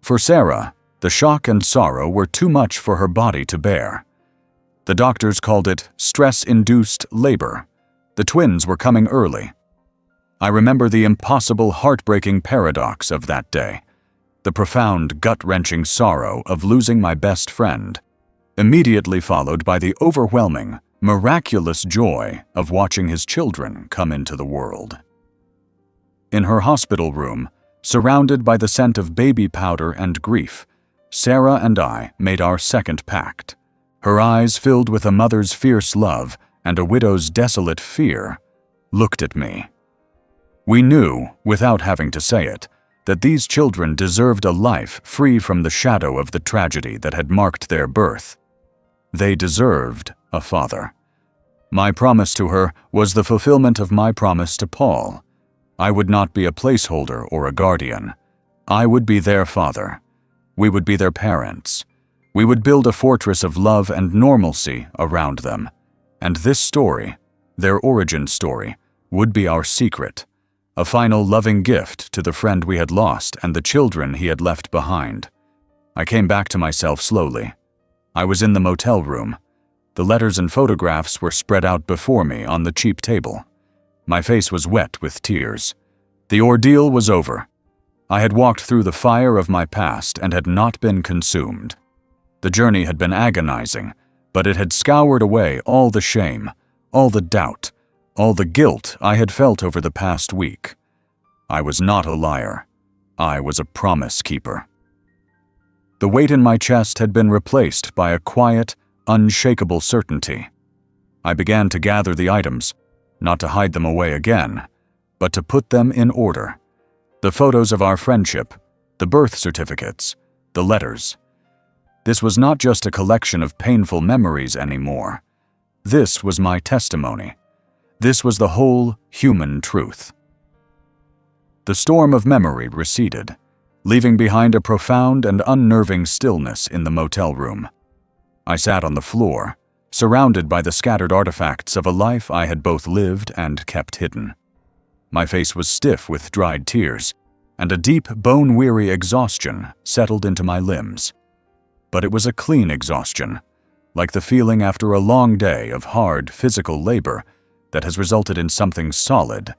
For Sarah, the shock and sorrow were too much for her body to bear. The doctors called it stress-induced labor. The twins were coming early. I remember the impossible, heartbreaking paradox of that day, the profound, gut-wrenching sorrow of losing my best friend, immediately followed by the overwhelming, miraculous joy of watching his children come into the world. In her hospital room, surrounded by the scent of baby powder and grief, Sarah and I made our second pact. Her eyes, filled with a mother's fierce love and a widow's desolate fear, looked at me. We knew, without having to say it, that these children deserved a life free from the shadow of the tragedy that had marked their birth. They deserved a father. My promise to her was the fulfillment of my promise to Paul. I would not be a placeholder or a guardian. I would be their father. We would be their parents. We would build a fortress of love and normalcy around them. And this story, their origin story, would be our secret, a final loving gift to the friend we had lost and the children he had left behind. I came back to myself slowly. I was in the motel room. The letters and photographs were spread out before me on the cheap table. My face was wet with tears. The ordeal was over. I had walked through the fire of my past and had not been consumed. The journey had been agonizing, but it had scoured away all the shame, all the doubt, all the guilt I had felt over the past week. I was not a liar. I was a promise keeper. The weight in my chest had been replaced by a quiet, unshakable certainty. I began to gather the items, not to hide them away again, but to put them in order. The photos of our friendship, the birth certificates, the letters. This was not just a collection of painful memories anymore. This was my testimony. This was the whole human truth. The storm of memory receded, leaving behind a profound and unnerving stillness in the motel room. I sat on the floor, surrounded by the scattered artifacts of a life I had both lived and kept hidden. My face was stiff with dried tears, and a deep, bone-weary exhaustion settled into my limbs. But it was a clean exhaustion, like the feeling after a long day of hard physical labor that has resulted in something solid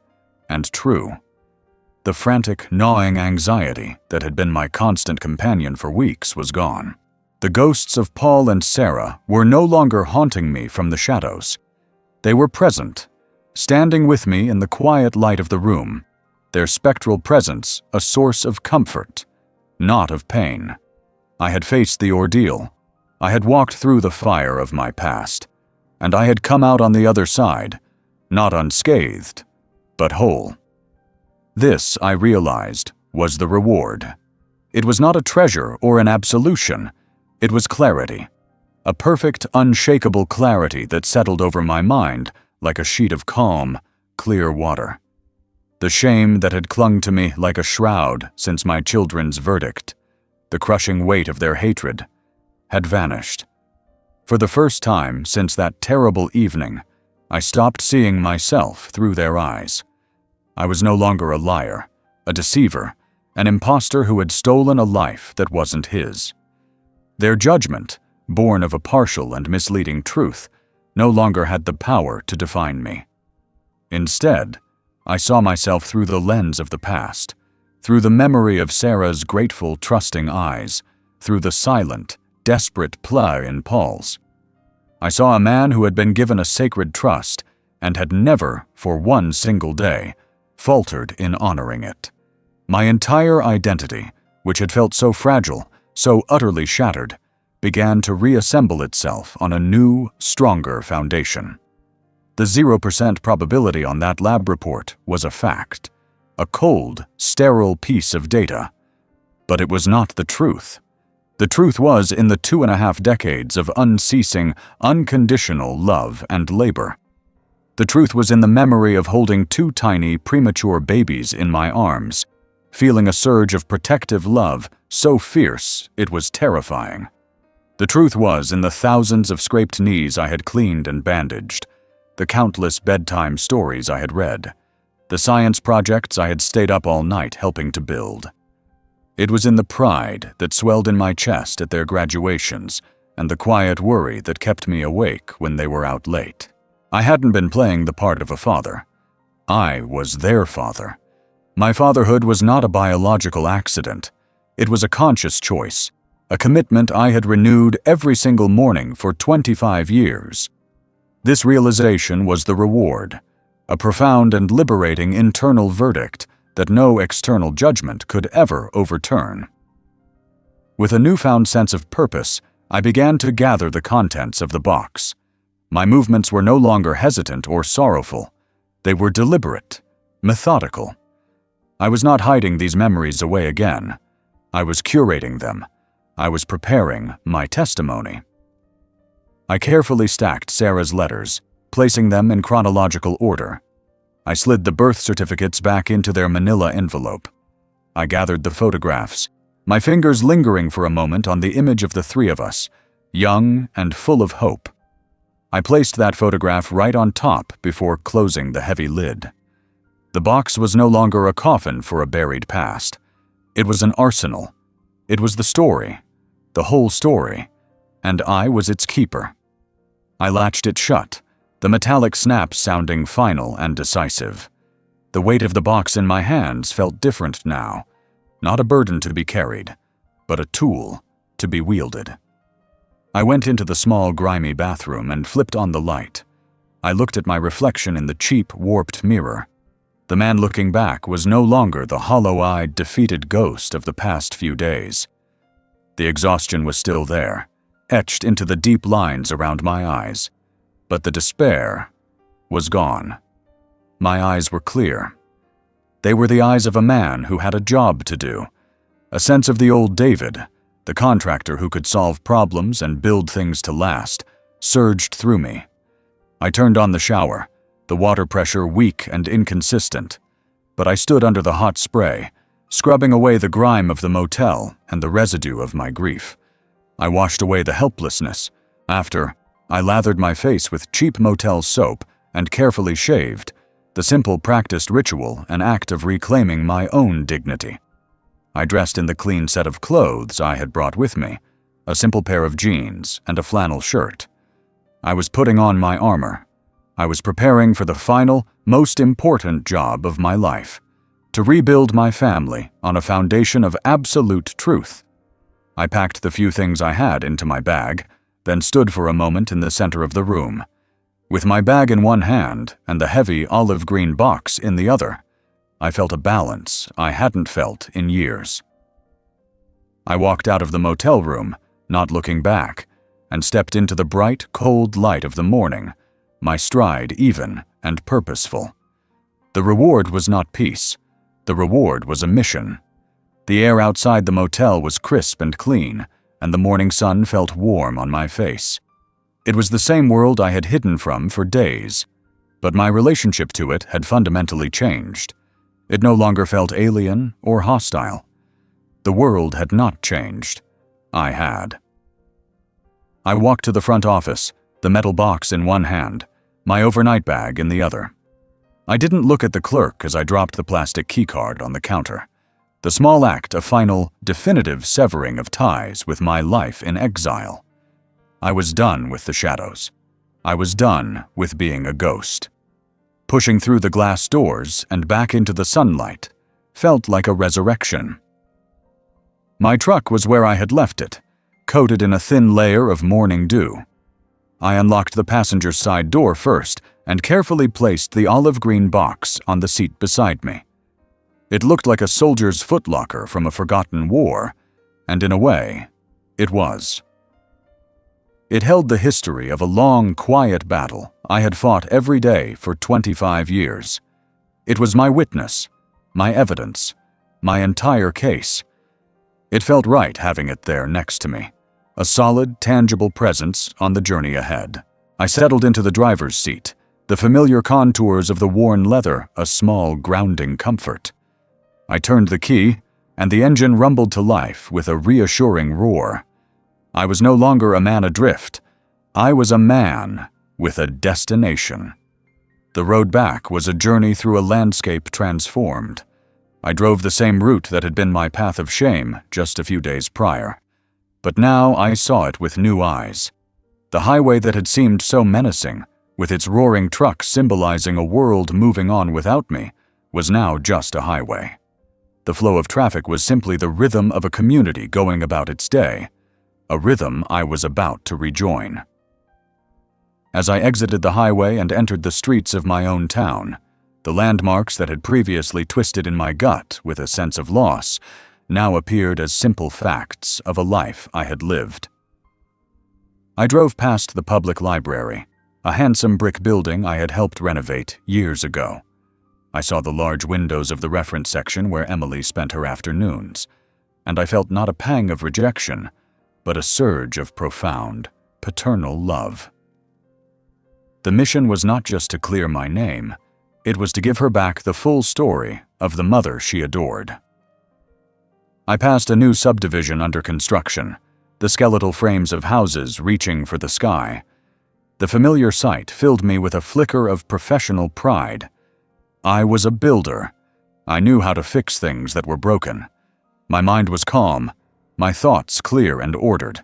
and true. The frantic, gnawing anxiety that had been my constant companion for weeks was gone. The ghosts of Paul and Sarah were no longer haunting me from the shadows. They were present, standing with me in the quiet light of the room, their spectral presence a source of comfort, not of pain. I had faced the ordeal. I had walked through the fire of my past, and I had come out on the other side, not unscathed, but whole. This, I realized, was the reward. It was not a treasure or an absolution. It was clarity, a perfect, unshakable clarity that settled over my mind like a sheet of calm, clear water. The shame that had clung to me like a shroud since my children's verdict, the crushing weight of their hatred, had vanished. For the first time since that terrible evening, I stopped seeing myself through their eyes. I was no longer a liar, a deceiver, an imposter who had stolen a life that wasn't his. Their judgment, born of a partial and misleading truth, no longer had the power to define me. Instead, I saw myself through the lens of the past, through the memory of Sarah's grateful, trusting eyes, through the silent, desperate play in Paul's. I saw a man who had been given a sacred trust and had never, for one single day, faltered in honoring it. My entire identity, which had felt so fragile, so utterly shattered, began to reassemble itself on a new, stronger foundation. The 0% probability on that lab report was a fact, a cold, sterile piece of data. But it was not the truth. The truth was in the 2.5 decades of unceasing, unconditional love and labor. The truth was in the memory of holding 2 tiny, premature babies in my arms, feeling a surge of protective love so fierce it was terrifying. The truth was in the thousands of scraped knees I had cleaned and bandaged, the countless bedtime stories I had read, the science projects I had stayed up all night helping to build. It was in the pride that swelled in my chest at their graduations and the quiet worry that kept me awake when they were out late. I hadn't been playing the part of a father. I was their father. My fatherhood was not a biological accident. It was a conscious choice, a commitment I had renewed every single morning for 25 years. This realization was the reward, a profound and liberating internal verdict that no external judgment could ever overturn. With a newfound sense of purpose, I began to gather the contents of the box. My movements were no longer hesitant or sorrowful. They were deliberate, methodical. I was not hiding these memories away again. I was curating them. I was preparing my testimony. I carefully stacked Sarah's letters, placing them in chronological order. I slid the birth certificates back into their manila envelope. I gathered the photographs, my fingers lingering for a moment on the image of the 3 of us, young and full of hope. I placed that photograph right on top before closing the heavy lid. The box was no longer a coffin for a buried past. It was an arsenal. It was the story, the whole story, and I was its keeper. I latched it shut, the metallic snaps sounding final and decisive. The weight of the box in my hands felt different now, not a burden to be carried, but a tool to be wielded. I went into the small, grimy bathroom and flipped on the light. I looked at my reflection in the cheap, warped mirror. The man looking back was no longer the hollow-eyed, defeated ghost of the past few days. The exhaustion was still there, etched into the deep lines around my eyes, but the despair was gone. My eyes were clear. They were the eyes of a man who had a job to do. A sense of the old David, the contractor who could solve problems and build things to last, surged through me. I turned on the shower, the water pressure weak and inconsistent, but I stood under the hot spray, scrubbing away the grime of the motel and the residue of my grief. I washed away the helplessness. After, I lathered my face with cheap motel soap and carefully shaved, The simple practiced ritual, an act of reclaiming my own dignity. I dressed in the clean set of clothes I had brought with me, a simple pair of jeans and a flannel shirt. I was putting on my armor. I was preparing for the final, most important job of my life, to rebuild my family on a foundation of absolute truth. I packed the few things I had into my bag, then stood for a moment in the center of the room. With my bag in one hand and the heavy olive green box in the other, I felt a balance I hadn't felt in years. I walked out of the motel room, not looking back, and stepped into the bright, cold light of the morning, my stride even and purposeful. The reward was not peace. The reward was a mission. The air outside the motel was crisp and clean, and the morning sun felt warm on my face. It was the same world I had hidden from for days, but my relationship to it had fundamentally changed. It no longer felt alien or hostile. The world had not changed. I had. I walked to the front office, the metal box in one hand, my overnight bag in the other. I didn't look at the clerk as I dropped the plastic keycard on the counter. The small act of final, definitive severing of ties with my life in exile. I was done with the shadows. I was done with being a ghost. Pushing through the glass doors and back into the sunlight felt like a resurrection. My truck was where I had left it, coated in a thin layer of morning dew. I unlocked the passenger side door first and carefully placed the olive green box on the seat beside me. It looked like a soldier's footlocker from a forgotten war, and in a way, it was. It held the history of a long, quiet battle I had fought every day for 25 years. It was my witness, my evidence, my entire case. It felt right having it there next to me, a solid, tangible presence on the journey ahead. I settled into the driver's seat, the familiar contours of the worn leather a small, grounding comfort. I turned the key, and the engine rumbled to life with a reassuring roar. I was no longer a man adrift. I was a man with a destination. The road back was a journey through a landscape transformed. I drove the same route that had been my path of shame just a few days prior. But now I saw it with new eyes. The highway that had seemed so menacing, with its roaring trucks symbolizing a world moving on without me, was now just a highway. The flow of traffic was simply the rhythm of a community going about its day, a rhythm I was about to rejoin. As I exited the highway and entered the streets of my own town, the landmarks that had previously twisted in my gut with a sense of loss now appeared as simple facts of a life I had lived. I drove past the public library, a handsome brick building I had helped renovate years ago. I saw the large windows of the reference section where Emily spent her afternoons, and I felt not a pang of rejection, but a surge of profound, paternal love. The mission was not just to clear my name, it was to give her back the full story of the mother she adored. I passed a new subdivision under construction, the skeletal frames of houses reaching for the sky. The familiar sight filled me with a flicker of professional pride. I was a builder. I knew how to fix things that were broken. My mind was calm, my thoughts clear and ordered.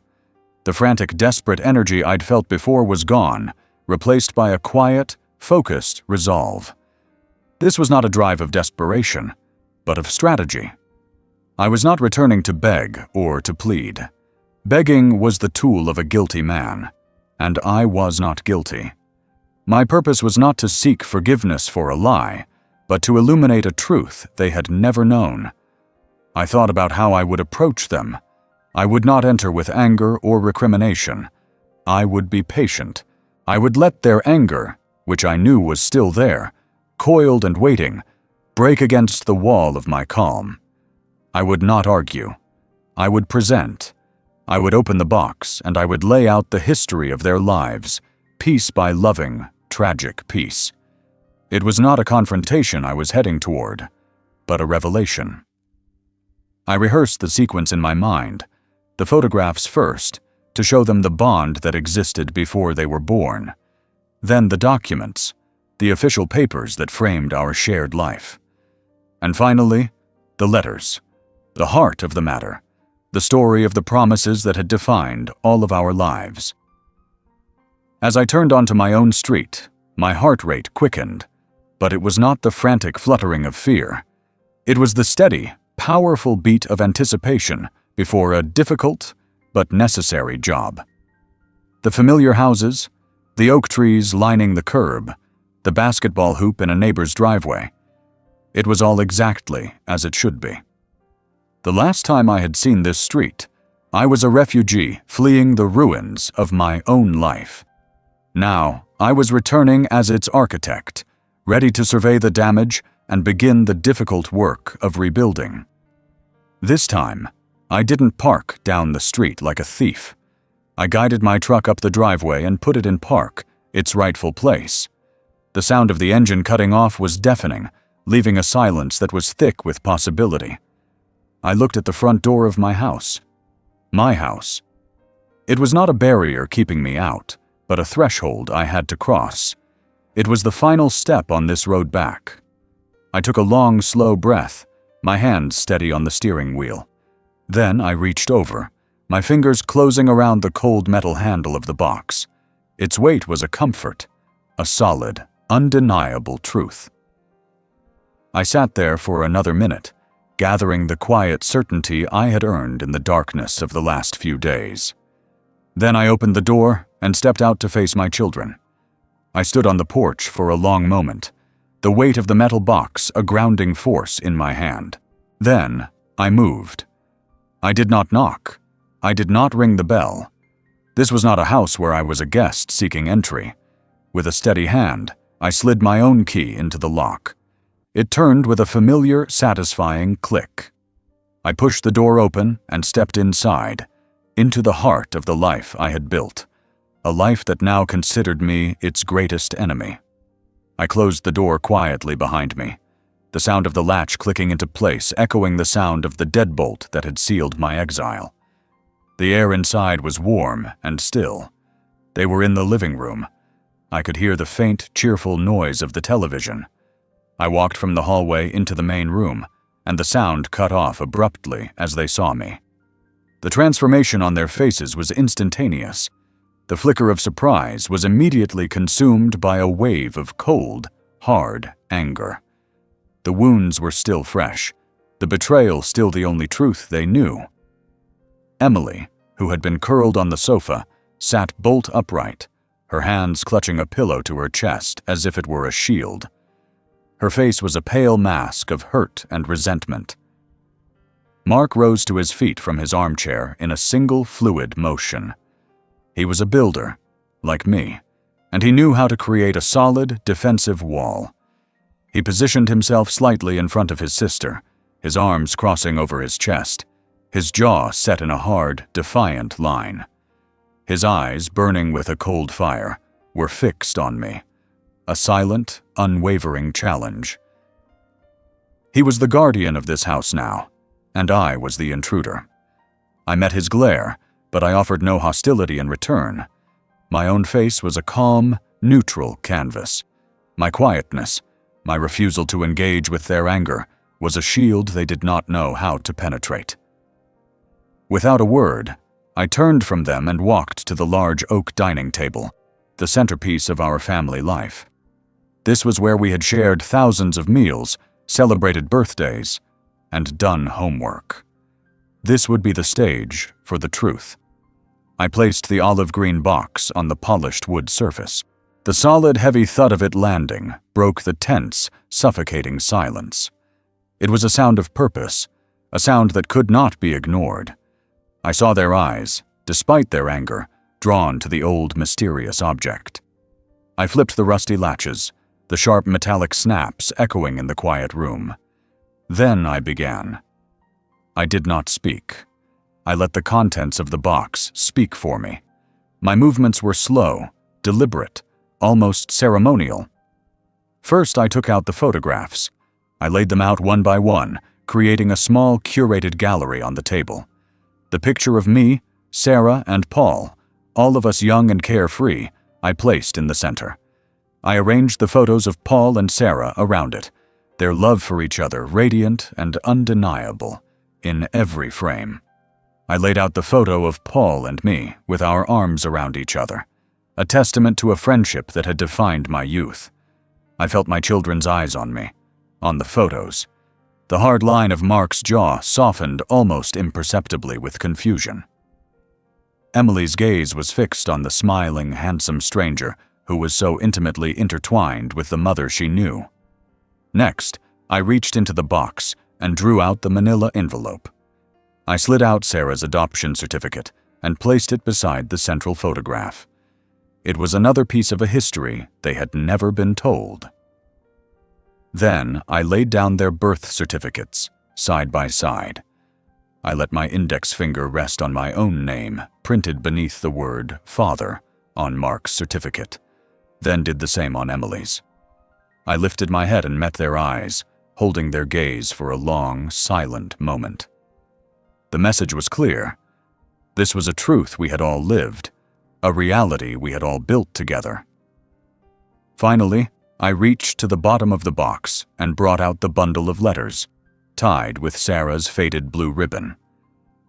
The frantic, desperate energy I'd felt before was gone, replaced by a quiet, focused resolve. This was not a drive of desperation, but of strategy. I was not returning to beg or to plead. Begging was the tool of a guilty man, and I was not guilty. My purpose was not to seek forgiveness for a lie, but to illuminate a truth they had never known. I thought about how I would approach them. I would not enter with anger or recrimination. I would be patient. I would let their anger, which I knew was still there, coiled and waiting, break against the wall of my calm. I would not argue. I would present. I would open the box and I would lay out the history of their lives, piece by loving, tragic piece. It was not a confrontation I was heading toward, but a revelation. I rehearsed the sequence in my mind, the photographs first, to show them the bond that existed before they were born. Then the documents, the official papers that framed our shared life. And finally, the letters, the heart of the matter, the story of the promises that had defined all of our lives. As I turned onto my own street, my heart rate quickened, but it was not the frantic fluttering of fear. It was the steady, powerful beat of anticipation before a difficult but necessary job. The familiar houses, the oak trees lining the curb, the basketball hoop in a neighbor's driveway. It was all exactly as it should be. The last time I had seen this street, I was a refugee fleeing the ruins of my own life. Now, I was returning as its architect, ready to survey the damage and begin the difficult work of rebuilding. This time, I didn't park down the street like a thief. I guided my truck up the driveway and put it in park, its rightful place. The sound of the engine cutting off was deafening, leaving a silence that was thick with possibility. I looked at the front door of my house. My house. It was not a barrier keeping me out, but a threshold I had to cross. It was the final step on this road back. I took a long, slow breath, my hands steady on the steering wheel. Then I reached over, my fingers closing around the cold metal handle of the box. Its weight was a comfort, a solid, undeniable truth. I sat there for another minute, gathering the quiet certainty I had earned in the darkness of the last few days. Then I opened the door and stepped out to face my children. I stood on the porch for a long moment, the weight of the metal box a grounding force in my hand. Then I moved. I did not knock. I did not ring the bell. This was not a house where I was a guest seeking entry. With a steady hand, I slid my own key into the lock. It turned with a familiar, satisfying click. I pushed the door open and stepped inside, into the heart of the life I had built, a life that now considered me its greatest enemy. I closed the door quietly behind me, the sound of the latch clicking into place echoing the sound of the deadbolt that had sealed my exile. The air inside was warm and still. They were in the living room. I could hear the faint, cheerful noise of the television. I walked from the hallway into the main room, and the sound cut off abruptly as they saw me. The transformation on their faces was instantaneous. The flicker of surprise was immediately consumed by a wave of cold, hard anger. The wounds were still fresh, the betrayal still the only truth they knew. Emily, who had been curled on the sofa, sat bolt upright, her hands clutching a pillow to her chest as if it were a shield. Her face was a pale mask of hurt and resentment. Mark rose to his feet from his armchair in a single fluid motion. He was a builder, like me, and he knew how to create a solid, defensive wall. He positioned himself slightly in front of his sister, his arms crossing over his chest, his jaw set in a hard, defiant line. His eyes, burning with a cold fire, were fixed on me. A silent, unwavering challenge. He was the guardian of this house now, and I was the intruder. I met his glare, but I offered no hostility in return. My own face was a calm, neutral canvas. My quietness, my refusal to engage with their anger, was a shield they did not know how to penetrate. Without a word, I turned from them and walked to the large oak dining table, the centerpiece of our family life. This was where we had shared thousands of meals, celebrated birthdays, and done homework. This would be the stage for the truth. I placed the olive green box on the polished wood surface. The solid, heavy thud of it landing broke the tense, suffocating silence. It was a sound of purpose, a sound that could not be ignored. I saw their eyes, despite their anger, drawn to the old, mysterious object. I flipped the rusty latches, the sharp metallic snaps echoing in the quiet room. Then I began. I did not speak. I let the contents of the box speak for me. My movements were slow, deliberate, almost ceremonial. First, I took out the photographs. I laid them out one by one, creating a small, curated gallery on the table. The picture of me, Sarah, and Paul, all of us young and carefree, I placed in the center. I arranged the photos of Paul and Sarah around it, their love for each other radiant and undeniable in every frame. I laid out the photo of Paul and me with our arms around each other, a testament to a friendship that had defined my youth. I felt my children's eyes on me, on the photos. The hard line of Mark's jaw softened almost imperceptibly with confusion. Emily's gaze was fixed on the smiling, handsome stranger who was so intimately intertwined with the mother she knew. Next, I reached into the box and drew out the manila envelope. I slid out Sarah's adoption certificate and placed it beside the central photograph. It was another piece of a history they had never been told. Then I laid down their birth certificates, side by side. I let my index finger rest on my own name, printed beneath the word "Father" on Mark's certificate, then did the same on Emily's. I lifted my head and met their eyes, holding their gaze for a long, silent moment. The message was clear. This was a truth we had all lived, a reality we had all built together. Finally, I reached to the bottom of the box and brought out the bundle of letters, tied with Sarah's faded blue ribbon.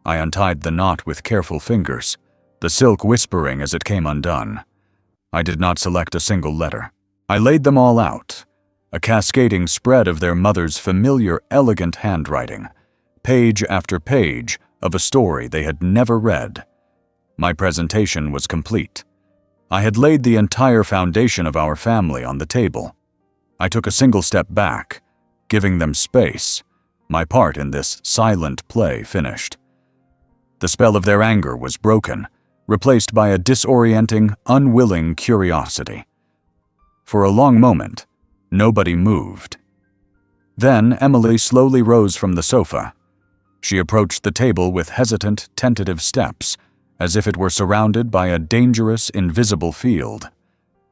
I untied the knot with careful fingers, the silk whispering as it came undone. I did not select a single letter. I laid them all out, a cascading spread of their mother's familiar, elegant handwriting, page after page of a story they had never read. My presentation was complete. I had laid the entire foundation of our family on the table. I took a single step back, giving them space, my part in this silent play finished. The spell of their anger was broken, replaced by a disorienting, unwilling curiosity. For a long moment, nobody moved. Then Emily slowly rose from the sofa. She approached the table with hesitant, tentative steps, as if it were surrounded by a dangerous, invisible field.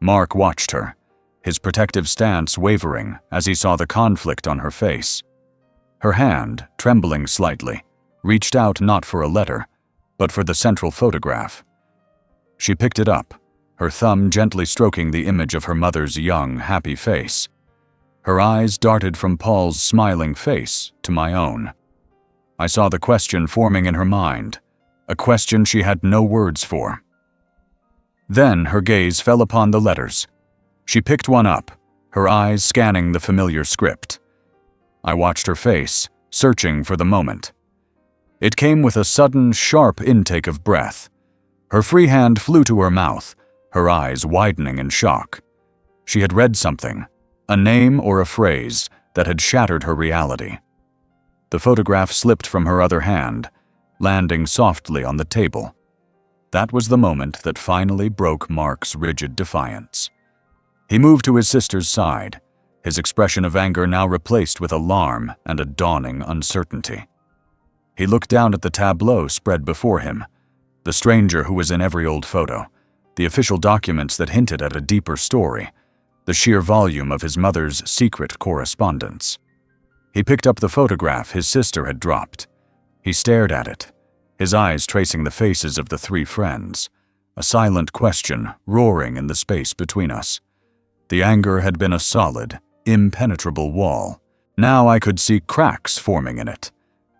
Mark watched her, his protective stance wavering as he saw the conflict on her face. Her hand, trembling slightly, reached out not for a letter, but for the central photograph. She picked it up, her thumb gently stroking the image of her mother's young, happy face. Her eyes darted from Paul's smiling face to my own. I saw the question forming in her mind, a question she had no words for. Then her gaze fell upon the letters. She picked one up, her eyes scanning the familiar script. I watched her face, searching for the moment. It came with a sudden, sharp intake of breath. Her free hand flew to her mouth, her eyes widening in shock. She had read something, a name or a phrase that had shattered her reality. The photograph slipped from her other hand, landing softly on the table. That was the moment that finally broke Mark's rigid defiance. He moved to his sister's side, his expression of anger now replaced with alarm and a dawning uncertainty. He looked down at the tableau spread before him, the stranger who was in every old photo, the official documents that hinted at a deeper story, the sheer volume of his mother's secret correspondence. He picked up the photograph his sister had dropped. He stared at it, his eyes tracing the faces of the three friends, a silent question roaring in the space between us. The anger had been a solid, impenetrable wall. Now I could see cracks forming in it,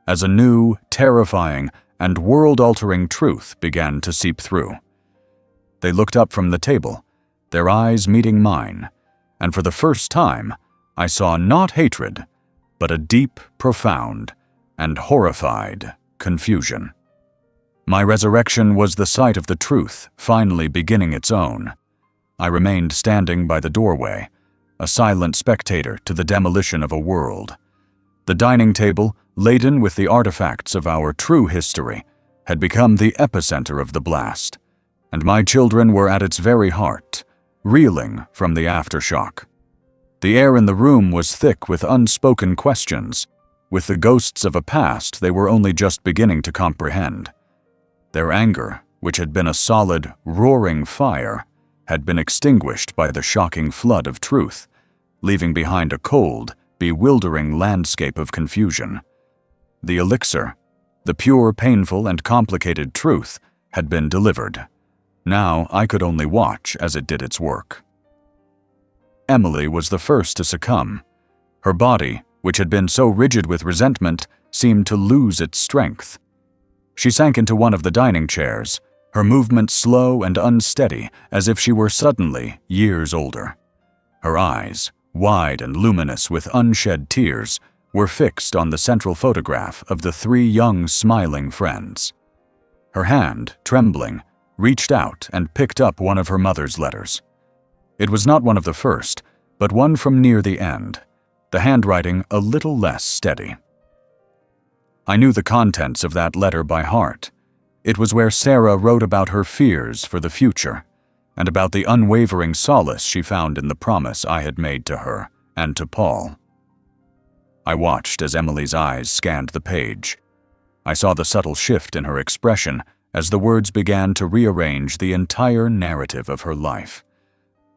as a new, terrifying, and world-altering truth began to seep through. They looked up from the table, their eyes meeting mine, and for the first time, I saw not hatred, but a deep, profound, and horrified confusion. My resurrection was the sight of the truth finally beginning its own. I remained standing by the doorway, a silent spectator to the demolition of a world. The dining table, laden with the artifacts of our true history, had become the epicenter of the blast, and my children were at its very heart, reeling from the aftershock. The air in the room was thick with unspoken questions, with the ghosts of a past they were only just beginning to comprehend. Their anger, which had been a solid, roaring fire, had been extinguished by the shocking flood of truth, leaving behind a cold, bewildering landscape of confusion. The elixir, the pure, painful, and complicated truth, had been delivered. Now I could only watch as it did its work. Emily was the first to succumb. Her body, which had been so rigid with resentment, seemed to lose its strength. She sank into one of the dining chairs, her movement slow and unsteady, as if she were suddenly years older. Her eyes, wide and luminous with unshed tears, were fixed on the central photograph of the three young, smiling friends. Her hand, trembling, reached out and picked up one of her mother's letters. It was not one of the first, but one from near the end, the handwriting a little less steady. I knew the contents of that letter by heart. It was where Sarah wrote about her fears for the future, and about the unwavering solace she found in the promise I had made to her and to Paul. I watched as Emily's eyes scanned the page. I saw the subtle shift in her expression as the words began to rearrange the entire narrative of her life.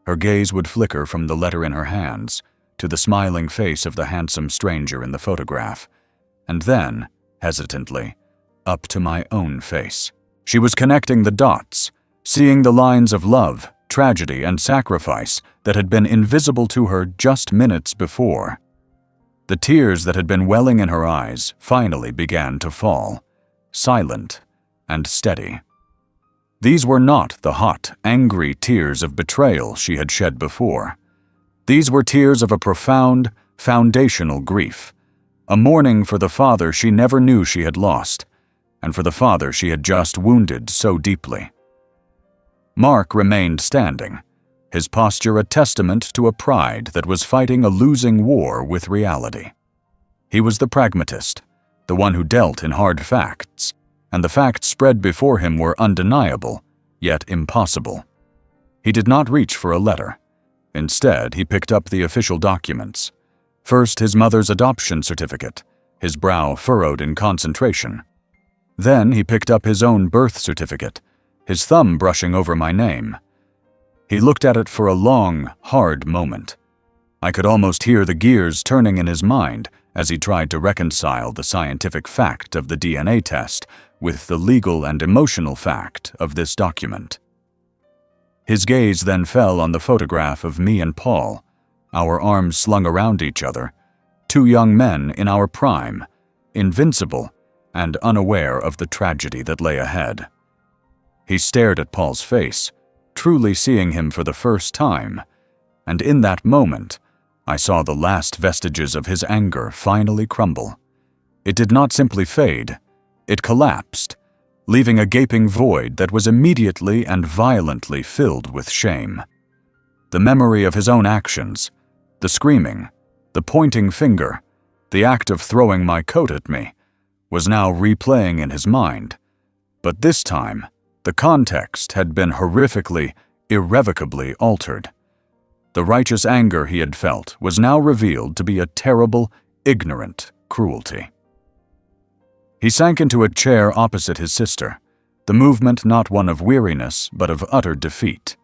Her gaze would flicker from the letter in her hands to the smiling face of the handsome stranger in the photograph, and then, hesitantly, up to my own face. She was connecting the dots, seeing the lines of love, tragedy, and sacrifice that had been invisible to her just minutes before. The tears that had been welling in her eyes finally began to fall, silent and steady. These were not the hot, angry tears of betrayal she had shed before. These were tears of a profound, foundational grief, a mourning for the father she never knew she had lost, and for the father she had just wounded so deeply. Mark remained standing, his posture a testament to a pride that was fighting a losing war with reality. He was the pragmatist, the one who dealt in hard facts, and the facts spread before him were undeniable, yet impossible. He did not reach for a letter. Instead, he picked up the official documents. First, his mother's adoption certificate, his brow furrowed in concentration. Then he picked up his own birth certificate, his thumb brushing over my name. He looked at it for a long, hard moment. I could almost hear the gears turning in his mind as he tried to reconcile the scientific fact of the DNA test with the legal and emotional fact of this document. His gaze then fell on the photograph of me and Paul, our arms slung around each other, two young men in our prime, invincible and unaware of the tragedy that lay ahead. He stared at Paul's face, truly seeing him for the first time, and in that moment, I saw the last vestiges of his anger finally crumble. It did not simply fade, it collapsed, leaving a gaping void that was immediately and violently filled with shame. The memory of his own actions, the screaming, the pointing finger, the act of throwing my coat at me, was now replaying in his mind. But this time, the context had been horrifically, irrevocably altered. The righteous anger he had felt was now revealed to be a terrible, ignorant cruelty. He sank into a chair opposite his sister, the movement not one of weariness but of utter defeat.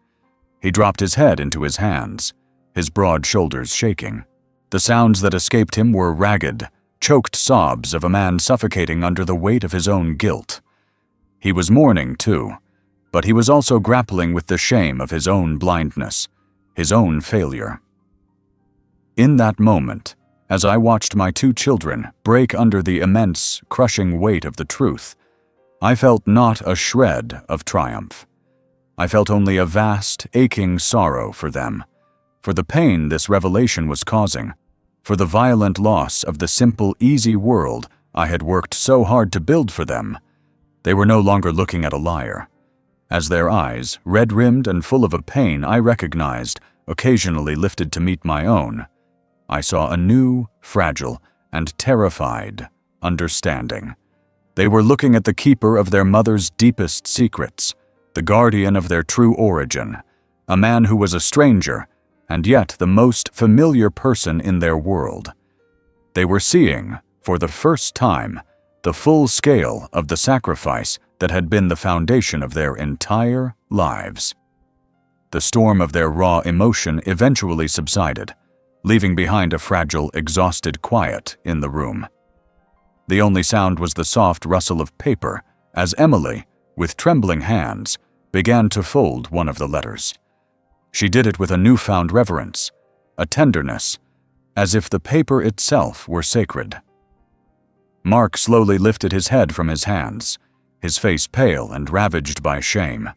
He dropped his head into his hands, his broad shoulders shaking. The sounds that escaped him were ragged, choked sobs of a man suffocating under the weight of his own guilt. He was mourning, too, but he was also grappling with the shame of his own blindness, his own failure. In that moment, as I watched my two children break under the immense, crushing weight of the truth, I felt not a shred of triumph. I felt only a vast, aching sorrow for them, for the pain this revelation was causing, for the violent loss of the simple, easy world I had worked so hard to build for them. They were no longer looking at a liar. As their eyes, red-rimmed and full of a pain I recognized, occasionally lifted to meet my own, I saw a new, fragile, and terrified understanding. They were looking at the keeper of their mother's deepest secrets, the guardian of their true origin, a man who was a stranger, and yet the most familiar person in their world. They were seeing, for the first time, the full scale of the sacrifice that had been the foundation of their entire lives. The storm of their raw emotion eventually subsided, leaving behind a fragile, exhausted quiet in the room. The only sound was the soft rustle of paper as Emily, with trembling hands, began to fold one of the letters. She did it with a newfound reverence, a tenderness, as if the paper itself were sacred. Mark slowly lifted his head from his hands, his face pale and ravaged by shame.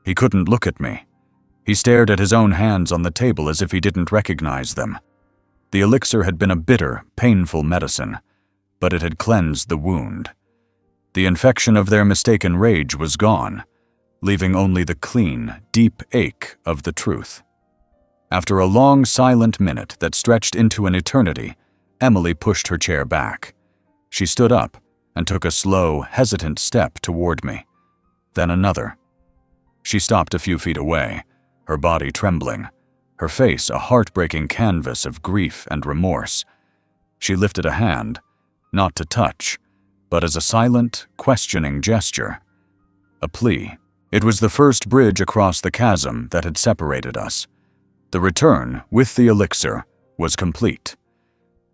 He couldn't look at me. He stared at his own hands on the table as if he didn't recognize them. The elixir had been a bitter, painful medicine, but it had cleansed the wound. The infection of their mistaken rage was gone, leaving only the clean, deep ache of the truth. After a long, silent minute that stretched into an eternity, Emily pushed her chair back. She stood up and took a slow, hesitant step toward me, then another. She stopped a few feet away, her body trembling, her face a heartbreaking canvas of grief and remorse. She lifted a hand, not to touch, but as a silent, questioning gesture. A plea. It was the first bridge across the chasm that had separated us. The return, with the elixir, was complete.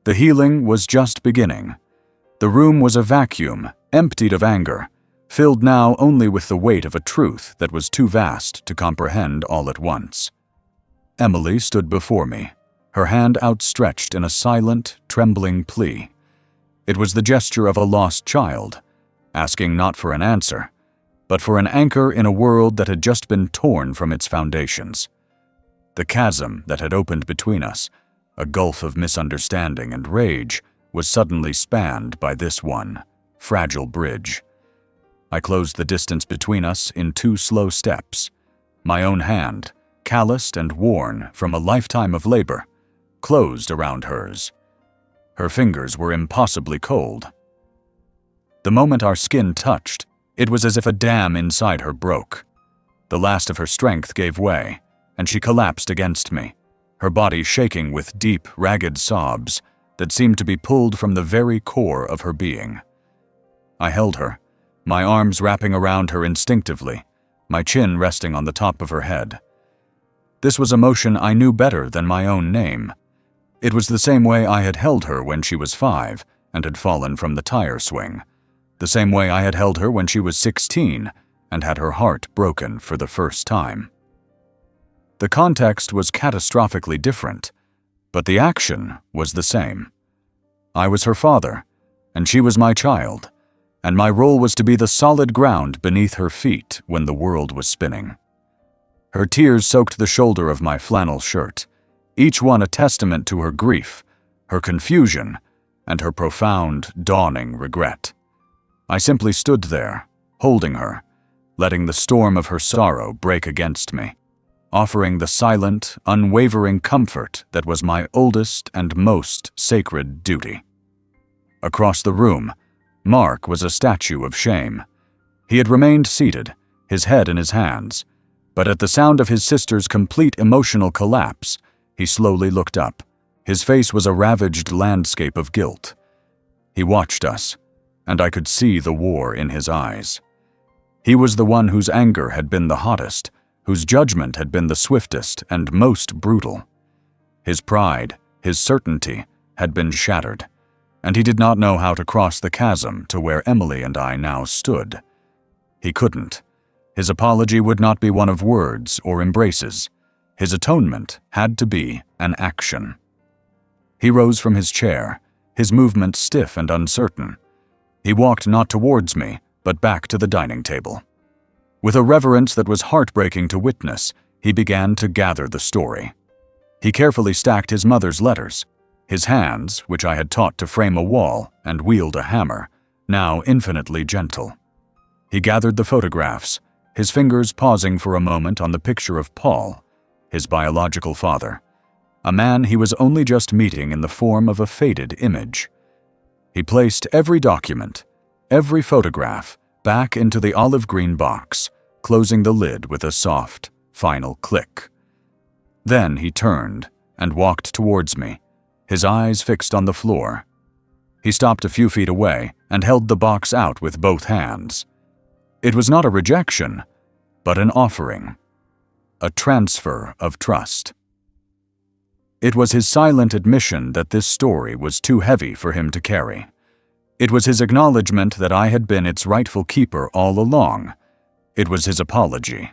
The healing was just beginning. The room was a vacuum, emptied of anger, filled now only with the weight of a truth that was too vast to comprehend all at once. Emily stood before me, her hand outstretched in a silent, trembling plea. It was the gesture of a lost child, asking not for an answer, but for an anchor in a world that had just been torn from its foundations. The chasm that had opened between us, a gulf of misunderstanding and rage, was suddenly spanned by this one, fragile bridge. I closed the distance between us in 2 slow steps. My own hand, calloused and worn from a lifetime of labor, closed around hers. Her fingers were impossibly cold. The moment our skin touched, it was as if a dam inside her broke. The last of her strength gave way, and she collapsed against me, her body shaking with deep, ragged sobs that seemed to be pulled from the very core of her being. I held her, my arms wrapping around her instinctively, my chin resting on the top of her head. This was emotion I knew better than my own name. It was the same way I had held her when she was 5 and had fallen from the tire swing, the same way I had held her when she was 16 and had her heart broken for the first time. The context was catastrophically different, but the action was the same. I was her father, and she was my child, and my role was to be the solid ground beneath her feet when the world was spinning. Her tears soaked the shoulder of my flannel shirt, each one a testament to her grief, her confusion, and her profound, dawning regret. I simply stood there, holding her, letting the storm of her sorrow break against me, offering the silent, unwavering comfort that was my oldest and most sacred duty. Across the room, Mark was a statue of shame. He had remained seated, his head in his hands, but at the sound of his sister's complete emotional collapse, he slowly looked up. His face was a ravaged landscape of guilt. He watched us, and I could see the war in his eyes. He was the one whose anger had been the hottest, whose judgment had been the swiftest and most brutal. His pride, his certainty, had been shattered, and he did not know how to cross the chasm to where Emily and I now stood. He couldn't. His apology would not be one of words or embraces. His atonement had to be an action. He rose from his chair, his movement stiff and uncertain. He walked not towards me, but back to the dining table. With a reverence that was heartbreaking to witness, he began to gather the story. He carefully stacked his mother's letters, his hands, which I had taught to frame a wall and wield a hammer, now infinitely gentle. He gathered the photographs, his fingers pausing for a moment on the picture of Paul, his biological father, a man he was only just meeting in the form of a faded image. He placed every document, every photograph, back into the olive green box, closing the lid with a soft, final click. Then he turned and walked towards me, his eyes fixed on the floor. He stopped a few feet away and held the box out with both hands. It was not a rejection, but an offering, a transfer of trust. It was his silent admission that this story was too heavy for him to carry. It was his acknowledgement that I had been its rightful keeper all along. It was his apology.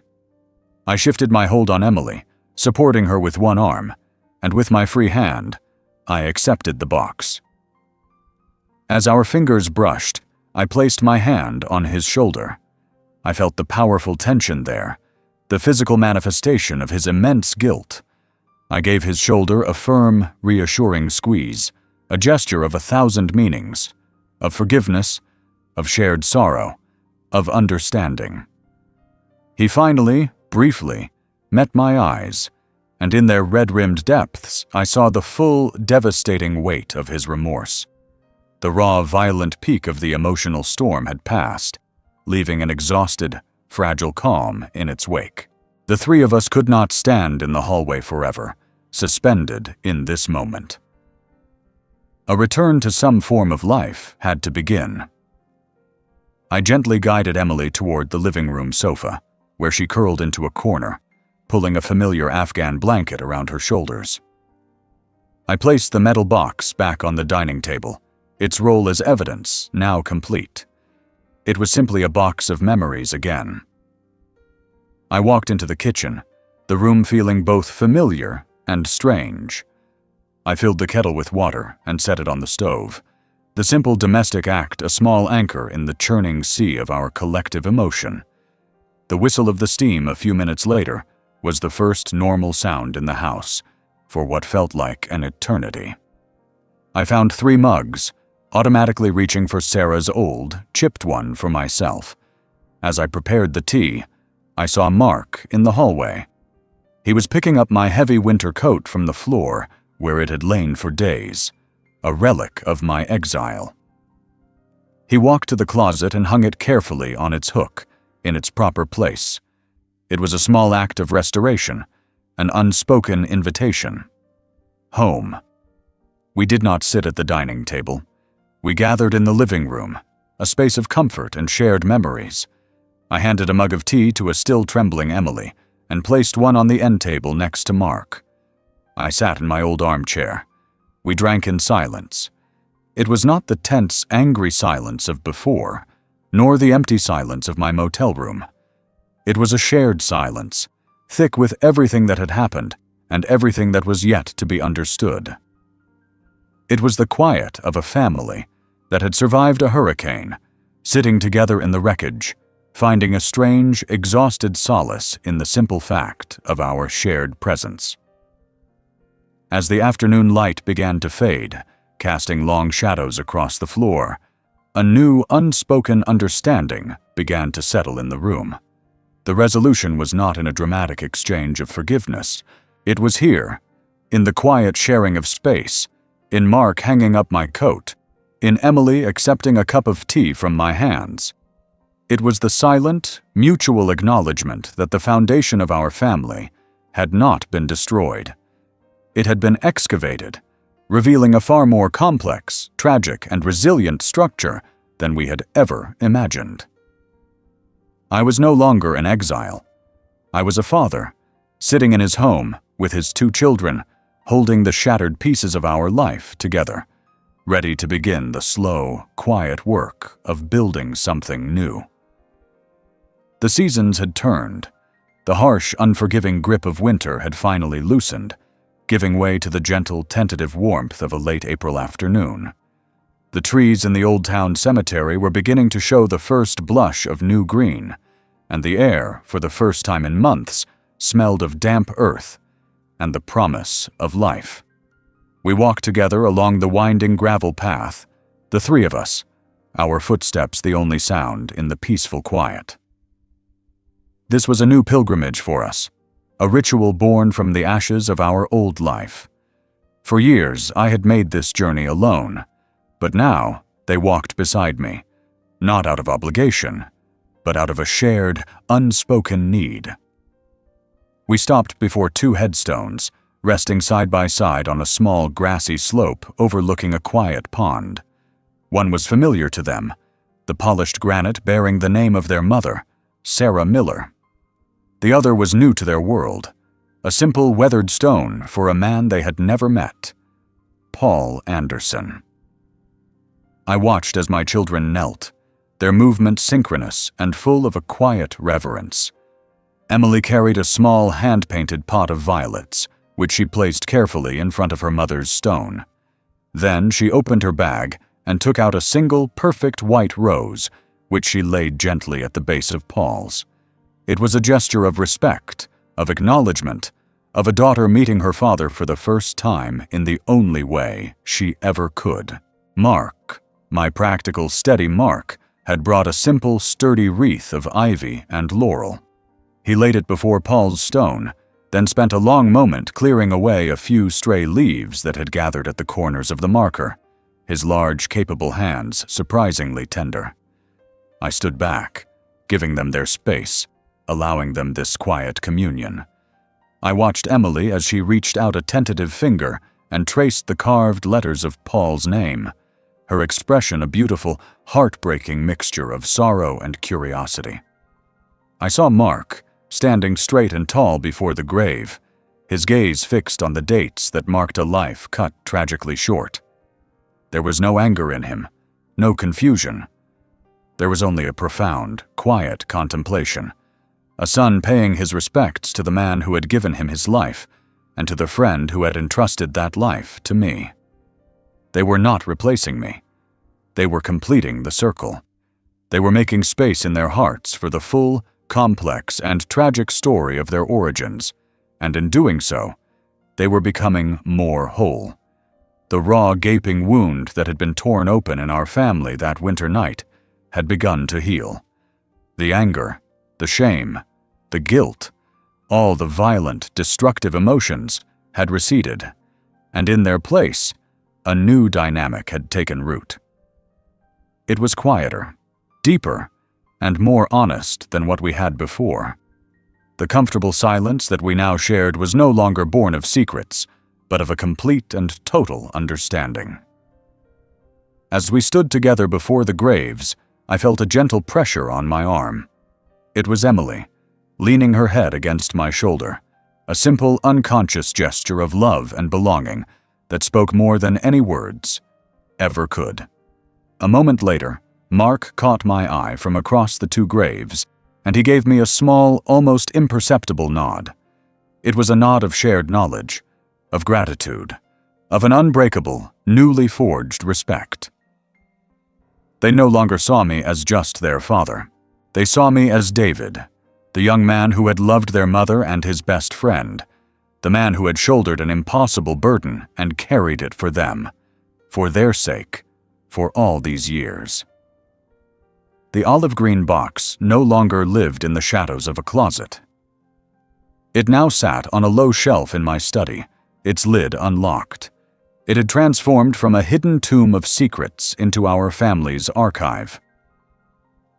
I shifted my hold on Emily, supporting her with one arm, and with my free hand, I accepted the box. As our fingers brushed, I placed my hand on his shoulder. I felt the powerful tension there, the physical manifestation of his immense guilt. I gave his shoulder a firm, reassuring squeeze, a gesture of 1,000 meanings, of forgiveness, of shared sorrow, of understanding. He finally, briefly, met my eyes, and in their red-rimmed depths I saw the full, devastating weight of his remorse. The raw, violent peak of the emotional storm had passed, leaving an exhausted, fragile calm in its wake. The three of us could not stand in the hallway forever, suspended in this moment. A return to some form of life had to begin. I gently guided Emily toward the living room sofa, where she curled into a corner, pulling a familiar Afghan blanket around her shoulders. I placed the metal box back on the dining table, its role as evidence now complete. It was simply a box of memories again. I walked into the kitchen, the room feeling both familiar and strange. I filled the kettle with water and set it on the stove, the simple domestic act a small anchor in the churning sea of our collective emotion. The whistle of the steam a few minutes later was the first normal sound in the house, for what felt like an eternity. I found 3 mugs, automatically reaching for Sarah's old, chipped one for myself. As I prepared the tea, I saw Mark in the hallway. He was picking up my heavy winter coat from the floor where it had lain for days, a relic of my exile. He walked to the closet and hung it carefully on its hook, in its proper place. It was a small act of restoration, an unspoken invitation. Home. We did not sit at the dining table. We gathered in the living room, a space of comfort and shared memories. I handed a mug of tea to a still trembling Emily and placed one on the end table next to Mark. I sat in my old armchair. We drank in silence. It was not the tense, angry silence of before, nor the empty silence of my motel room. It was a shared silence, thick with everything that had happened and everything that was yet to be understood. It was the quiet of a family that had survived a hurricane, sitting together in the wreckage, finding a strange, exhausted solace in the simple fact of our shared presence. As the afternoon light began to fade, casting long shadows across the floor, a new, unspoken understanding began to settle in the room. The resolution was not in a dramatic exchange of forgiveness. It was here, in the quiet sharing of space, in Mark hanging up my coat, in Emily accepting a cup of tea from my hands. It was the silent, mutual acknowledgement that the foundation of our family had not been destroyed. It had been excavated, revealing a far more complex, tragic, and resilient structure than we had ever imagined. I was no longer an exile. I was a father, sitting in his home with his 2 children, holding the shattered pieces of our life together, ready to begin the slow, quiet work of building something new. The seasons had turned. The harsh, unforgiving grip of winter had finally loosened, giving way to the gentle, tentative warmth of a late April afternoon. The trees in the Old Town Cemetery were beginning to show the first blush of new green, and the air, for the first time in months, smelled of damp earth and the promise of life. We walked together along the winding gravel path, the 3 of us, our footsteps the only sound in the peaceful quiet. This was a new pilgrimage for us, a ritual born from the ashes of our old life. For years, I had made this journey alone, but now they walked beside me, not out of obligation, but out of a shared, unspoken need. We stopped before 2 headstones, resting side by side on a small grassy slope overlooking a quiet pond. One was familiar to them, the polished granite bearing the name of their mother, Sarah Miller. The other was new to their world, a simple weathered stone for a man they had never met, Paul Anderson. I watched as my children knelt, their movement synchronous and full of a quiet reverence. Emily carried a small hand-painted pot of violets, which she placed carefully in front of her mother's stone. Then she opened her bag and took out a single perfect white rose, which she laid gently at the base of Paul's. It was a gesture of respect, of acknowledgement, of a daughter meeting her father for the first time in the only way she ever could. Mark, my practical, steady Mark, had brought a simple, sturdy wreath of ivy and laurel. He laid it before Paul's stone, then spent a long moment clearing away a few stray leaves that had gathered at the corners of the marker, his large, capable hands surprisingly tender. I stood back, giving them their space, allowing them this quiet communion. I watched Emily as she reached out a tentative finger and traced the carved letters of Paul's name, her expression a beautiful, heartbreaking mixture of sorrow and curiosity. I saw Mark, standing straight and tall before the grave, his gaze fixed on the dates that marked a life cut tragically short. There was no anger in him, no confusion. There was only a profound, quiet contemplation, a son paying his respects to the man who had given him his life, and to the friend who had entrusted that life to me. They were not replacing me. They were completing the circle. They were making space in their hearts for the full, complex, and tragic story of their origins, and in doing so, they were becoming more whole. The raw, gaping wound that had been torn open in our family that winter night had begun to heal. The anger, the shame, the guilt, all the violent, destructive emotions had receded, and in their place, a new dynamic had taken root. It was quieter, deeper, and more honest than what we had before. The comfortable silence that we now shared was no longer born of secrets, but of a complete and total understanding. As we stood together before the graves, I felt a gentle pressure on my arm. It was Emily, leaning her head against my shoulder, a simple, unconscious gesture of love and belonging that spoke more than any words ever could. A moment later, Mark caught my eye from across the two graves, and he gave me a small, almost imperceptible nod. It was a nod of shared knowledge, of gratitude, of an unbreakable, newly forged respect. They no longer saw me as just their father. They saw me as David, the young man who had loved their mother and his best friend, the man who had shouldered an impossible burden and carried it for them, for their sake, for all these years. The olive green box no longer lived in the shadows of a closet. It now sat on a low shelf in my study, its lid unlocked. It had transformed from a hidden tomb of secrets into our family's archive.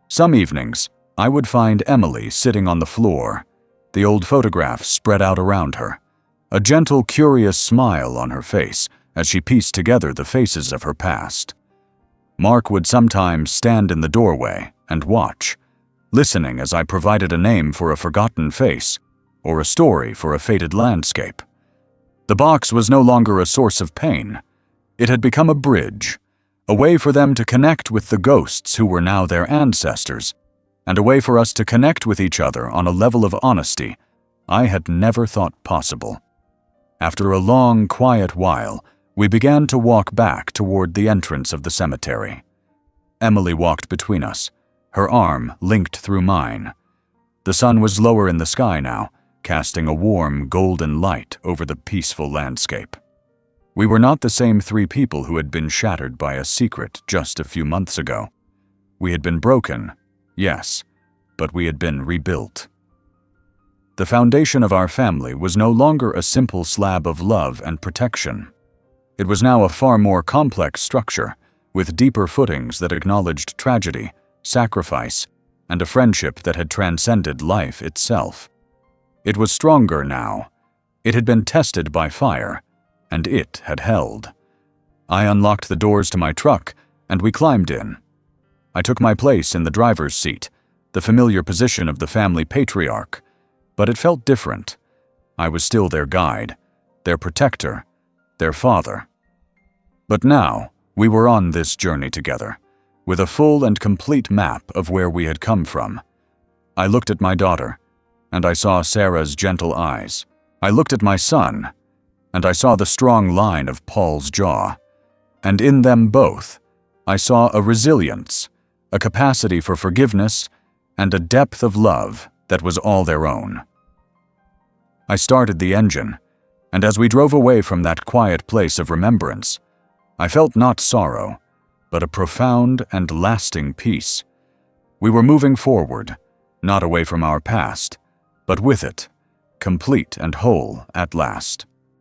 Some evenings, I would find Emily sitting on the floor, the old photographs spread out around her, a gentle, curious smile on her face as she pieced together the faces of her past. Mark would sometimes stand in the doorway and watch, listening as I provided a name for a forgotten face or a story for a faded landscape. The box was no longer a source of pain. It had become a bridge, a way for them to connect with the ghosts who were now their ancestors, and a way for us to connect with each other on a level of honesty I had never thought possible. After a long, quiet while, we began to walk back toward the entrance of the cemetery. Emily walked between us, her arm linked through mine. The sun was lower in the sky now, casting a warm, golden light over the peaceful landscape. We were not the same three people who had been shattered by a secret just a few months ago. We had been broken, yes, but we had been rebuilt. The foundation of our family was no longer a simple slab of love and protection. It was now a far more complex structure, with deeper footings that acknowledged tragedy, sacrifice, and a friendship that had transcended life itself. It was stronger now. It had been tested by fire, and it had held. I unlocked the doors to my truck, and we climbed in. I took my place in the driver's seat, the familiar position of the family patriarch, but it felt different. I was still their guide, their protector, their father. But now, we were on this journey together, with a full and complete map of where we had come from. I looked at my daughter, and I saw Sarah's gentle eyes. I looked at my son, and I saw the strong line of Paul's jaw. And in them both, I saw a resilience, a capacity for forgiveness, and a depth of love that was all their own. I started the engine, and as we drove away from that quiet place of remembrance, I felt not sorrow, but a profound and lasting peace. We were moving forward, not away from our past, but with it, complete and whole at last.